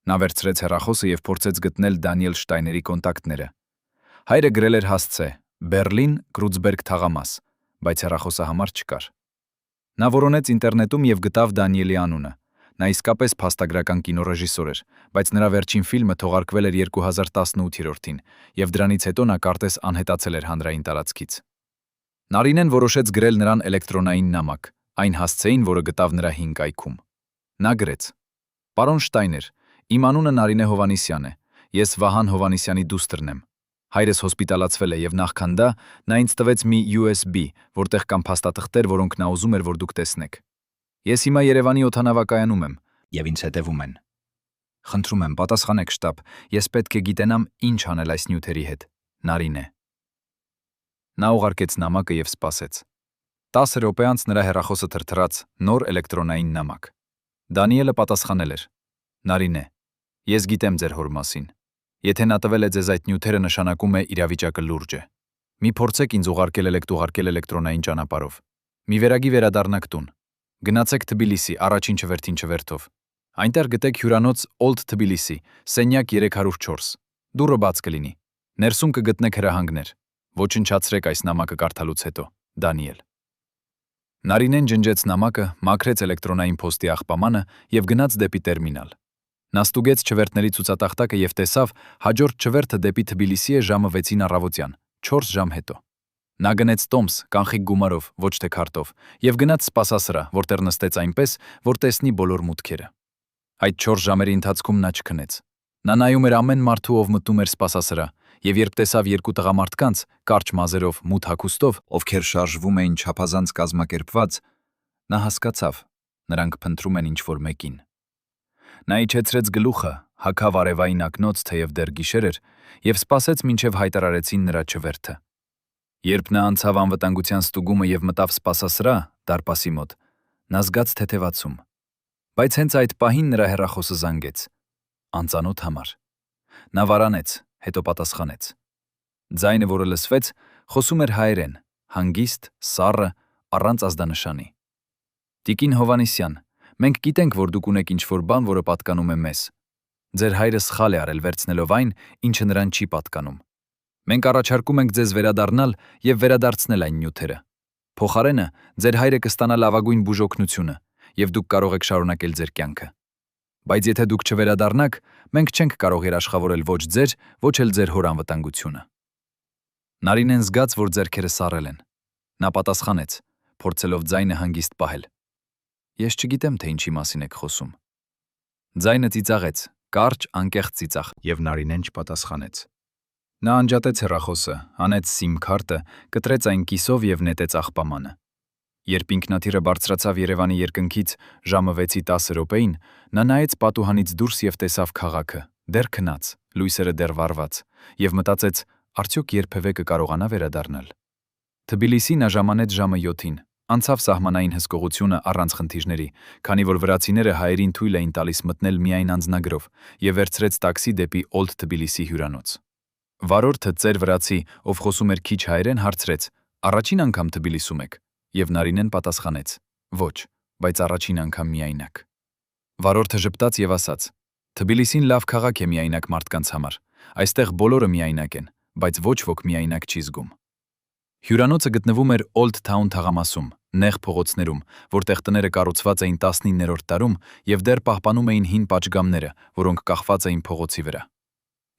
Նա վերցրեց հեռախոսը եւ փորձեց գտնել Դանիել Շտայների կոնտակտները։ Հայրը գրել էր հասցե Բերլին, Կրուցբերգ թաղամաս, բայց հեռախոսը համար չկար։ Նա որոնեց ինտերնետում եւ գտավ Դանիելի անունը։ Նա իսկապես փաստագրական կինոռեժիսոր էր, բայց նրա վերջին ֆիլմը թողարկվել էր 2018-ին եւ դրանից հետո նա կարծես անհետացել էր հանրային տարածքից։ Նարինեն որոշեց գրել նրան էլեկտրոնային նամակ, այն հասցեին, որը գտավ նրա հին կայքում։ Նա գրեց. Պարոն Շտայներ, իմ անունը Նարինե Հովանիսյան է, ես Վահան Հովանիսյանի դուստրն եմ։ Հայրս հոսպիտալացվել է եւ նախքան դա նա ինձ տվեց մի USB, որտեղ կան փաստաթղթեր, որոնք նա ուզում էր, որ դուք տեսնեք։ Ես հիմա Երևանի օդանավակայանում եմ եւ ինձ հետևում են։ Խնդրում եմ, պատասխանեք շտաբ, ես պետք է գիտենամ ինչ անել այս նյութերի հետ։ Նարինե։ Նա ուղարկեց նամակը եւ սպասեց։ 10 րոպե անց նրա հեռախոսը թրթռաց նոր էլեկտրոնային նամակ։ Դանիելը պատասխանել էր. Նարինե, ես գիտեմ ձեր հոր մասին։ Եթե նա տվել է ձեզ այդ նյութերը, նշանակում է իրավիճակը լուրջ է։ Մի փորձեք ինձ ուղարկել էլեկտրոնային ճանապարհով։ Մի վերագի վերադառնաք տուն։ Գնացեք Թբիլիսի, առաջին չվերթով։ Այնտեղ գտեք հյուրանոց Old Թբիլիսի, սենյակ 304։ Դուռը բաց կլինի։ Ներսում կգտնեք հրահանգներ։ Ոչնչացրեք այս նամակը կարդալուց հետո, Դանիել։ Նարինեն ջնջեց նամակը, մաքրեց էլեկտրոնային փոստի աղբամանը եւ գնաց դեպի տերմինալ։ Նա ստուգեց չվերթների ցուցատախտակը եւ տեսավ հաջորդ չվերթը դեպի Թբիլիսի է ժամը 6-ին առավոտյան, 4 ժամ հետո։ Նա գնեց տոմս, կանխիկ գումարով, ոչ թե քարտով, եւ գնաց սպասասրահ, որտեղ նստեց այնպես, որ տեսնի բոլոր մուտքերը։ Այդ 4 ժամերի ընթացքում նա չքնեց։ Նա նայում էր ամեն մարդու, ով մտնում էր սպասասրահ, եւ երբ տեսավ երկու տղամարդկանց, կարճ մազերով, մութ հագուստով, ովքեր շարժվում էին չափազանց կազմակերպված, նա հասկացավ, նրանք փնտրում են ինչ-որ մեկին։ Նա իջեցրեց գլուխը, հագավ արևային ակնոց, թեև դեռ գիշեր էր, եւ սպասեց մինչև հայտարարեցին նրա չվերթը։ Երբ նա անցավ անվտանգության ստուգումը եւ մտավ սպասասրահ, դարպասի մոտ, նա զգաց թեթևացում։ Բայց հենց այդ պահին նրա հեռախոսը զանգեց։ Անծանոթ համար։ Նա վարանեց, հետո պատասխանեց։ Ձայնը, որը լսվեց, խոսում էր հայերեն, հանգիստ, սառը, առանց ազդանշանի։ Տիկին Հովանիսյան, մենք գիտենք, որ դուք ունեք ինչ-որ բան, որը պատկանում է մեզ։ Ձեր հայրը սխալ է արել վերցնելով այն, ինչը նրան չի պատկանում։ Մենք առաջարկում ենք ձեզ վերադառնալ եւ վերադարձնել այն նյութերը։ Փոխարենը ձեր հայրը կստանա լավագույն բուժօգնությունը եւ դուք կարող եք շարունակել ձեր կյանքը։ Բայց եթե դուք չվերադառնաք, մենք չենք կարող երաշխավորել ոչ ձեր, ոչ էլ ձեր հոր անվտանգությունը։ Նարինեն զգաց, որ ձեռքերը սառել են։ Նա պատասխանեց, փորձելով ձայնը հանգիստ պահել։ Ես չգիտեմ, թե ինչի մասին եք խոսում։ Ձայնը ծիծաղեց, կարճ, անկեղծ ծիծաղ, եւ Նարինեն չպատասխանեց։ Նա անջատեց հեռախոսը, հանեց SIM քարտը, կտրեց այն կիսով եւ նետեց աղբամանը։ Երբ ինքնաթիռը բարձրացավ Երևանի երկնքից ժամը 6:10 րոպեին, նա նայեց պատուհանից դուրս եւ տեսավ քաղաքը, դեռ քնած, լույսերը դեռ վառված, եւ մտածեց, արդյոք երբևէ կկարողանա վերադառնալ։ Թբիլիսի նա ժամանեց ժամը 7-ին, անցավ սահմանային հսկողությունը առանց խնդիրների, քանի որ վրացիները հայերին թույլ էին տալիս մտնել միայն անձնագրով եւ վերցրեց տաքսի դեպի Old Թբիլիսի հյուրանոց։ Վարորդը ծեր վրացի, ով խոսում էր քիչ հայերեն, հարցրեց. «Առաջին անգամ Թբիլիսում եք»։ Եվ Նարինեն պատասխանեց. «Ոչ, բայց առաջին անգամ միայնակ»։ Վարորդը ժպտաց եւ ասաց. «Թբիլիսին լավ քաղաք է միայնակ մարդկանց համար։ Այստեղ բոլորը միայնակ են, բայց ոչ ոք միայնակ չի զգում»։ Հյուրանոցը գտնվում էր Old Town թաղամասում, նեղ փողոցներում, որտեղ տները կառուցված էին 19-րդ դարում եւ դեռ պահպանում էին հին պատշգամբները, որոնք կախված էին փողոցի վրա։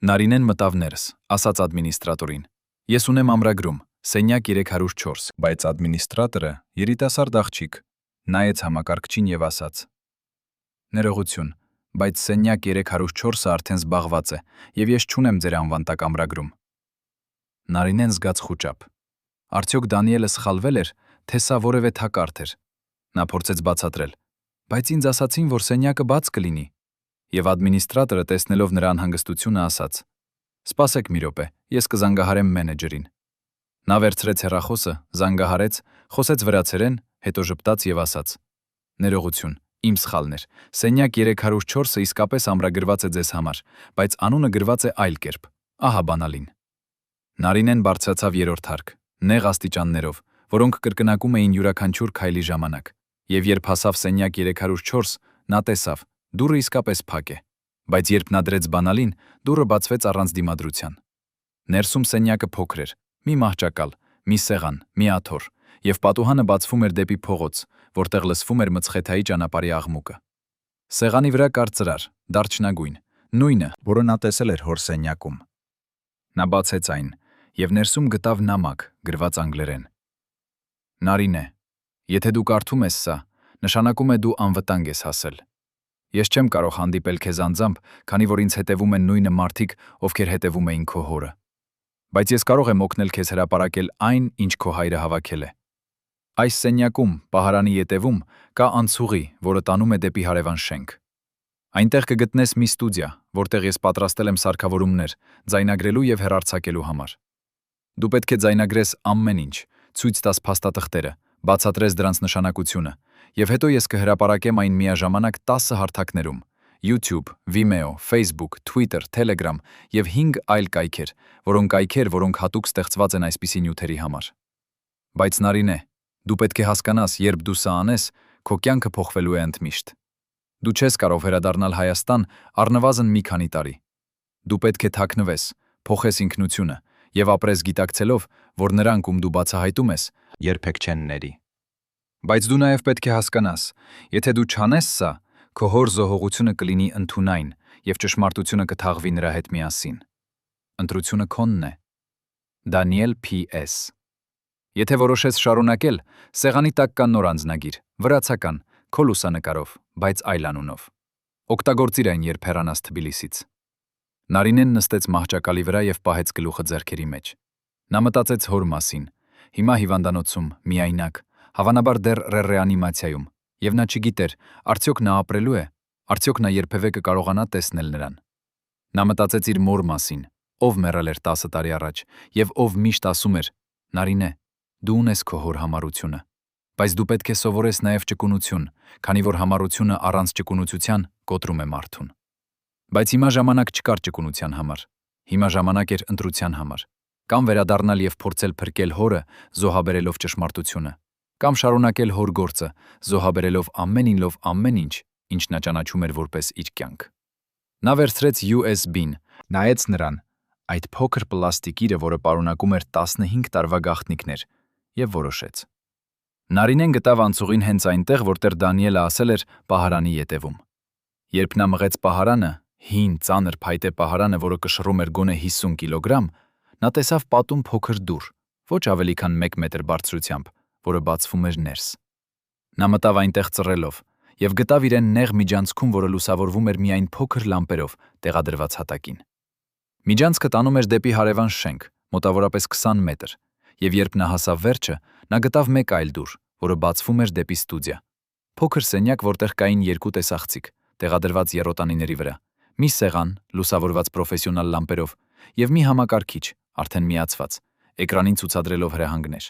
Նարինեն մտավ ներս, ասաց ադմինիստրատորին. Ես ունեմ ամրագրում, սենյակ 304, բայց ադմինիստրատորը երիտասարդ աղջիկ նայեց համակարգչին եւ ասաց. Ներողություն, բայց սենյակ 304-ը արդեն զբաղված է եւ ես չունեմ ձեր անվան տակ ամրագրում։ Նարինեն զգաց խուճապ։ Արդյոք Դանիելը սխալվել էր, թե սա որևէ թակարդ էր։ Նա փորձեց բացատրել, բայց ինձ ասացին, որ սենյակը բաց կլինի։ Եվ ադմինիստրատորը տեսնելով նրա անհանգստությունը ասաց. Սպասեք մի րոպե, ես կզանգահարեմ մենեջերին։ Նա վերցրեց հեռախոսը, զանգահարեց, խոսեց վրացերեն, հետո ժպտաց եւ ասաց. Ներողություն, իմ սխալն էր։ Սենյակ 304-ը իսկապես ամրագրված է ձեզ համար, բայց անունը գրված է այլ կերպ։ Ահա բանալին։ Նարինեն բարձրացավ 3-րդ հարկ, նեղ աստիճաններով, որոնք կրկնակում էին յուրաքանչյուր քայլի ժամանակ, եւ երբ հասավ սենյակ 304, նա տեսավ, դուռը իսկապես փակ է, բայց երբ նա դրեց բանալին, դուռը բացվեց առանց դիմադրության։ Ներսում սենյակը փոքր էր, մի մահճակալ, մի սեղան, մի աթոռ, եւ պատուհանը բացվում էր դեպի փողոց, որտեղ լսվում էր մցխեթայի ճանապարհի աղմուկը։ Սեղանի վրա կար ծրար, դարչնագույն, նույնը, որը նա տեսել էր հոր սենյակում։ Նա բացեց այն, եւ ներսում գտավ նամակ, գրված անգլերեն։ Նարինե, եթե դու կարդում ես սա, նշանակում է դու անվտանգ ես հասել։ Ես չեմ կարող հանդիպել քեզ անձամբ, քանի որ ինձ հետևում են նույնը մարդիկ, ովքեր հետևում էին քո հորը։ Բայց ես կարող եմ օգնել քեզ հրապարակել այն, ինչ քո հայրը հավաքել է։ Այս սենյակում, պահարանի ետևում, կա անցուղի, որը տանում է դեպի հարևան շենք։ Այնտեղ կգտնես մի ստուդիա, որտեղ ես պատրաստել եմ սարքավորումներ, ձայնագրելու եւ հեռարձակելու համար։ Դու պետք է ձայնագրես ամեն ինչ, ցույց տաս փաստաթղթերը, բացատրես դրանց նշանակությունը, եւ հետո ես կհրապարակեմ այն միաժամանակ 10 հարթակներում՝ YouTube, Vimeo, Facebook, Twitter, Telegram եւ 5 այլ կայքեր, որոնք հատուկ ստեղծված են այսպիսի նյութերի համար։ Բայց Նարինե, դու պետք է հասկանաս, երբ դու սա անես, քո կյանքը փոխվելու է ընդմիշտ։ Դու չես կարող վերադառնալ Հայաստան առնվազն մի քանի տարի։ Դու պետք է թաքնվես, փոխես ինքնությունը եւ ապրես գիտակցելով, որ նրանք, ում դու բացահայտում ես, երբեք չեն ների։ Բայց դու նաեւ պետք է հասկանաս, եթե դու չանես սա, քո հոր զոհողությունը կլինի ընդունայն եւ ճշմարտությունը կթաղվի նրա հետ միասին։ Ընտրությունը քոնն է։ Դանիել P.S. Եթե որոշես շարունակել, սեղանի տակ կա նոր անձնագիր, վրացական, քո լուսանկարով, բայց այլ անունով։ Օգտագործիր այն, երբ հեռանաս Թբիլիսից։ Նարինեն նստեց մահճակալի վրա եւ պահեց գլուխը ձեռքերի մեջ։ Նա մտածեց հոր մասին։ Հիմա հիվանդանոցում, միայնակ, հավանաբար դեռ ռեանիմացիայում, եւ նա չգիտեր, արդյոք նա ապրելու է, արդյոք նա երբևէ կկարողանա տեսնել նրան։ Նա մտածեց իր մոր մասին, ով մեռել էր 10 տարի առաջ, եւ ով միշտ ասում էր. Նարինե, դու ունես քո հոր համառությունը, բայց դու պետք է սովորես նաեւ ճկունություն, քանի որ համառությունը առանց ճկունության կոտրում է մարդուն։ Բայց հիմա ժամանակ չկար ճկունության համար։ Հիմա ժամանակ էր ընտրության համար։ Կամ վերադառնալ եւ փորձել փրկել հորը, զոհաբերելով ճշմարտությունը, կամ շարունակել հոր գործը, զոհաբերելով ամեն ինչ, ինչ նա ճանաչում էր որպես իր կյանք։ Նա վերցրեց USB-ն, նայեց նրան, այդ փոքր պլաստիկիրը, որը պարունակում էր 15 տարվա գաղտնիքներ, եւ որոշեց։ Նարինեն գտավ անցուղին հենց այնտեղ, որտեղ Դանիելը ասել էր պահարանի ետևում։ Երբ նա մղեց պահարանը, հին, ծանր փայտե պահարանը, որը կշռում էր գոնե 50 կիլոգրամ, նա տեսավ պատում փոքր դուռ, ոչ ավելի քան 1 մետր բարձրությամբ, որը բացվում էր ներս։ Նա մտավ այնտեղ ծռելով եւ գտավ իրեն նեղ միջանցքում, որը լուսավորվում էր միայն փոքր լամպերով տեղադրված հատակին։ Միջանցքը տանում էր դեպի հարևան շենք, մոտավորապես 20 մետր, եւ երբ նա հասավ վերջը, նա գտավ մեկ այլ դուռ, որը բացվում էր դեպի ստուդիա։ Փոքր սենյակ, որտեղ կային 2 տեսախցիկ, տեղադրված եռոտանիների վրա, մի սեղան, լուսավորված պրոֆեսիոնալ լամպերով, եւ մի համակարգիչ, արդեն միացված, էկրանին ցուցադրելով հրահանգներ։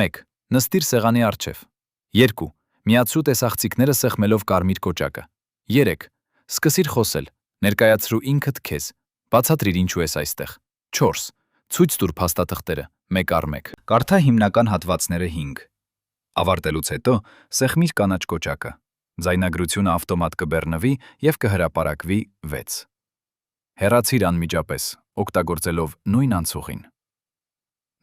1. Նստիր սեղանի առջև։ 2. Միացրու տեսախցիկները սեղմելով կարմիր կոճակը։ 3. Սկսիր խոսել, ներկայացրու ինքդ քեզ, բացատրիր ինչու ես այստեղ։ 4. Ցույց տուր փաստաթղթերը, մեկ առ մեկ։ Կարդա հիմնական հատվածները 5։ Ավարտելուց հետո սեղմիր կանաչ կոճակը։ Ձայնագրությունը ավտոմատ կբեռնվի եւ կհրապարակվի 6։ Հեռացիր անմիջապես, օգտագործելով նույն անցուղին։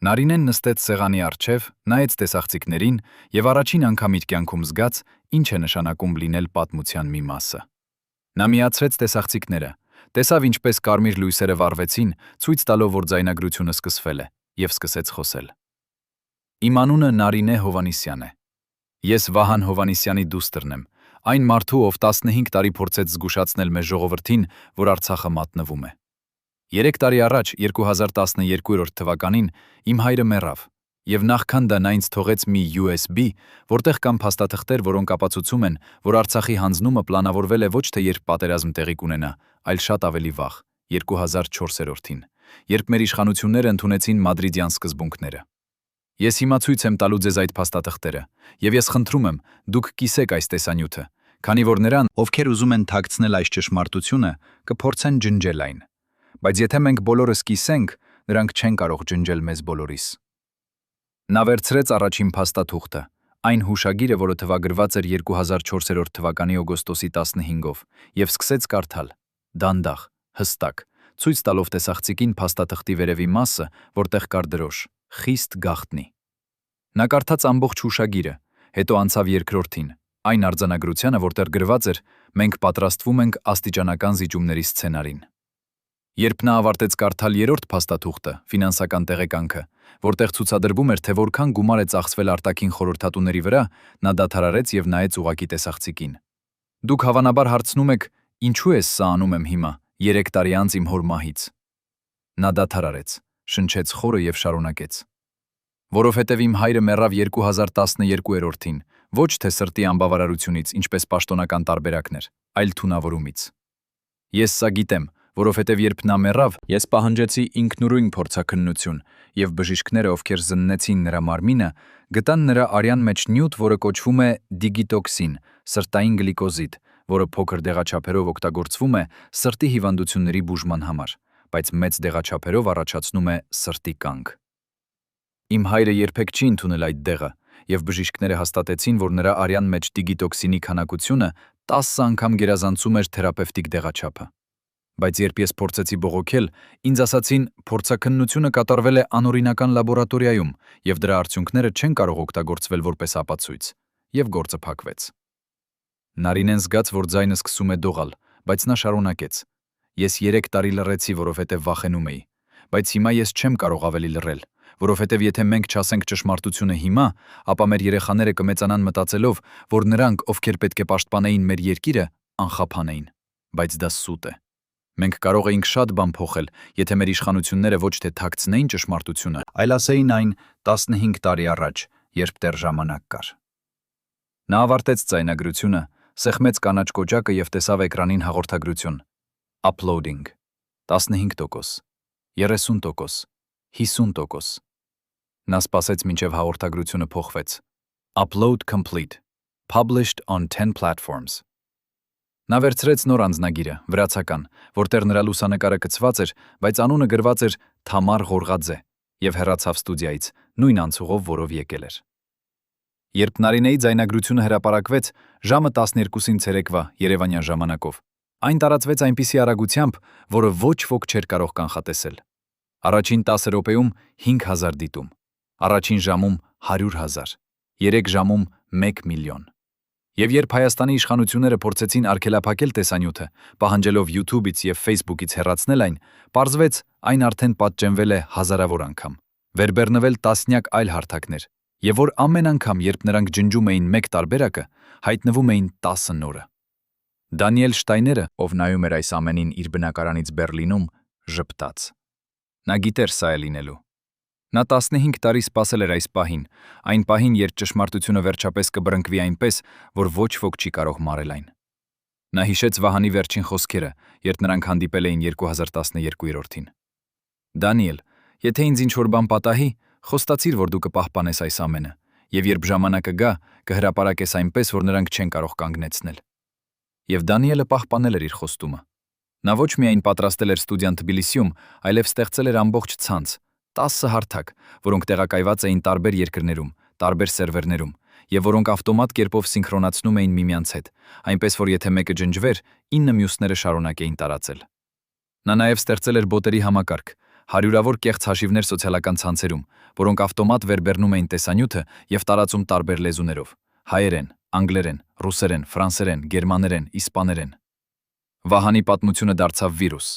Նարինեն նստեց սեղանի առջև, նայեց տեսախցիկներին եւ առաջին անգամ իր կյանքում զգաց, ինչ է նշանակում լինել պատմության մի մասը։ Նա միացրեց տեսախցիկները, տեսավ ինչպես կարմիր լույսերը վառվեցին, ցույց տալով, որ ձայնագրությունը սկսվել է, եւ սկսեց խոսել։ Իմ անունը Նարինե Հովանիսյան է։ Ես Վահան Հովանիսյանի դուստրն եմ, այն մարդու, ով 15 տարի փորձեց զգուշացնել մեզ ժողովրդին, որ Արցախը մատնվում է։ 3 տարի առաջ 2012 թվականին իմ հայրը մեռավ, եւ նախքան դա նա ինձ թողեց մի USB, որտեղ կան փաստաթղթեր, որոնք ապացուցում են, որ Արցախի հանձնումը պլանավորվել է ոչ թե երբ պատերազմ տեղի կունենա, այլ շատ ավելի վաղ, 2004-ին, երբ մեր իշխանությունները ընդունեցին մադրիդյան սկզբունքները։ Ես հիմա ցույց եմ տալու ձեզ այդ փաստաթղթերը, եւ ես խնդրում եմ, դուք կիսեք այս տեսանյութը, քանի որ նրան, ովքեր ուզում են թաքցնել այս ճշմարտությունը, կփորձեն ջնջել այն։ Բայց եթե մենք բոլորս կիսենք, նրանք չեն կարող ջնջել մեզ բոլորիս։ Նա վերցրեց առաջին փաստաթուղթը, այն հուշագիրը, որը թվագրված էր 2004 թվականի օգոստոսի 15-ով, եւ սկսեց կարդալ, դանդաղ, հստակ, ցույց տալով տեսախցիկին փաստաթղթի վերևի մասը, որտեղ կար դրոշ, խիստ գաղտնի։ Նա կարդաց ամբողջ հուշագիրը, հետո անցավ երկրորդին, այն արձանագրությանը, որտեղ գրված էր, մենք պատրաստվում ենք աստիճանական զիջումների սցենարին։ Երբ նա ավարտեց կարդալ երրորդ փաստաթուղթը, ֆինանսական տեղեկանքը, որտեղ ցուցադրվում էր, թե որքան գումար է ծախսվել արտաքին խորհրդատուների վրա, նա դադարարեց եւ նայեց ուղակի տեսախցիկին։ Դուք հավանաբար հարցնում եք, ինչու ես սա անում եմ հիմա, 3 տարի անց իմ հոր մահից։ Նա դադարարեց, շնչեց խորը եւ շարունակեց. Որովհետեւ իմ հայրը մեռավ 2012-ին, ոչ թե սրտի անբավարարությունից, ինչպես պաշտոնական տարբերակն էր, այլ թունավորումից։ Ես սա գիտեմ, որովհետև երբ նա մեռավ, ես պահանջեցի ինքնուրույն փորձաքննություն, եւ բժիշկները, ովքեր զննեցին նրա մարմինը, գտան նրա արյան մեջ նյութ, որը կոչվում է դիգիտոքսին, սրտային գլիկոզիդ, որը փոքր դեղաչափերով օգտագործվում է սրտի հիվանդությունների բուժման համար, բայց մեծ դեղաչափերով առաջացնում է սրտի կանգ։ Իմ հայրը երբեք չի ընդունել այդ դեղը, եւ բժիշկները հաստատեցին, որ նրա արյան մեջ դիգիտոքսինի քանակությունը 10 անգամ գերազանցում էր թերապևտիկ դեղաչափը։ Բայց երբ ես փորձեցի բողոքել, ինձ ասացին, փորձաքննությունը կատարվել է անօրինական լաբորատորիայում, եւ դրա արդյունքները չեն կարող օգտագործվել որպես ապացույց, եւ գործը փակվեց։ Նարինեն զգաց, որ ձայնը սկսում է դողալ, բայց նա շարունակեց. Ես 3 տարի լռեցի, որովհետեւ վախենում էի, բայց հիմա ես չեմ կարող ավելի լռել, որովհետեւ եթե մենք չասենք ճշմարտությունը հիմա, ապա մեր երեխաները կմեծանան մտածելով, որ նրանք, ովքեր պետք է պաշտպանեին մեր երկիրը, անխափան էին, բայց դա սուտ է։ Մենք կարող էինք շատ բան փոխել, եթե մեր իշխանությունները ոչ թե թաքցնեին ճշմարտությունը, այլ ասեին այն 15 տարի առաջ, երբ դեռ ժամանակ կար։ Նա ավարտեց ձայնագրությունը, սեղմեց կանաչ կոճակը եւ տեսավ էկրանին հաղորդագրություն. Uploading 15%, 30%, 50%։ Նա սպասեց մինչև հաղորդագրությունը փոխվեց. Upload complete. Published on 10 platforms. Նա վերցրեց նոր անձնագիրը, վրացական, որտեղ նրա լուսանկարը կցված էր, բայց անունը գրված էր Թամար Ղորղաձե, եւ հեռացավ ստուդիայից, նույն անցուղով, որով եկել էր։ Երբ Նարինեի ձայնագրությունը հրապարակվեց, ժամը 12-ին ցերեկվա Երևանյան ժամանակով, այն տարածվեց այնպիսի արագությամբ, որը ոչ ոք չէր կարող կանխատեսել։ Առաջին 10 րոպեում 5000 դիտում, առաջին ժամում 100,000, 3 ժամում 1 միլիոն։ Եվ երբ Հայաստանի իշխանությունները փորձեցին արգելափակել տեսանյութը, պահանջելով YouTube-ից եւ Facebook-ից հեռացնել այն, պարզվեց, այն արդեն պատճենվել է հազարավոր անգամ, վերբեռնվել տասնյակ այլ հարթակներ, եւ որ ամեն անգամ, երբ նրանք ջնջում էին մեկ տարբերակը, հայտնվում էին 10 նորը։ Դանիել Շտայները, ով նայում էր այս ամենին իր բնակարանից Բեռլինում, ժպտաց։ Նա գիտեր սա է լինելու։ Նա 15 տարի սպասել էր այս պահին, այն պահին, երբ ճշմարտությունը վերջապես կբռնկվի այնպես, որ ոչ ոք չի կարող մարել այն։ Նա հիշեց Վահանի վերջին խոսքերը, երբ նրանք հանդիպել էին 2012-ին։ Դանիել, եթե ինձ ինչ-որ բան պատահի, խոստացիր, որ դու կպահպանես այս ամենը, եւ երբ ժամանակը գա, կհրապարակես այնպես, որ նրանք չեն կարող կանգնեցնել։ Եվ Դանիելը պահպանել էր իր խոստումը։ Նա ոչ միայն պատրաստել էր ստուդիան Թբիլիսիում, այլև ստեղծել էր ամբողջ ցանց, 10 հարթակ, որոնք տեղակայված էին տարբեր երկրներում, տարբեր սերվերներում, եւ որոնք ավտոմատ կերպով սինխրոնացնում էին միմյանց հետ, այնպես որ եթե մեկը ջնջվեր, 9 մյուսները շարունակեին տարածել։ Նա նաև ստեղծել էր բոտերի համակարգ, Հարյուրավոր կեղծ հաշիվներ սոցիալական ցանցերում, որոնք ավտոմատ վերբեռնում էին տեսանյութը եւ տարածում տարբեր լեզուներով՝ հայերեն, անգլերեն, ռուսերեն, ֆրանսերեն, գերմաներեն, իսպաներեն։ Վահանի պատմությունը դարձավ վիրուս,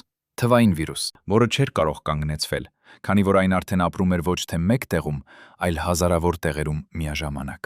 թվային վիրուս, որը չէր կարող կանգնեցվել, քանի որ այն արդեն ապրում էր ոչ թե մեկ տեղում, այլ հազարավոր տեղերում միաժամանակ։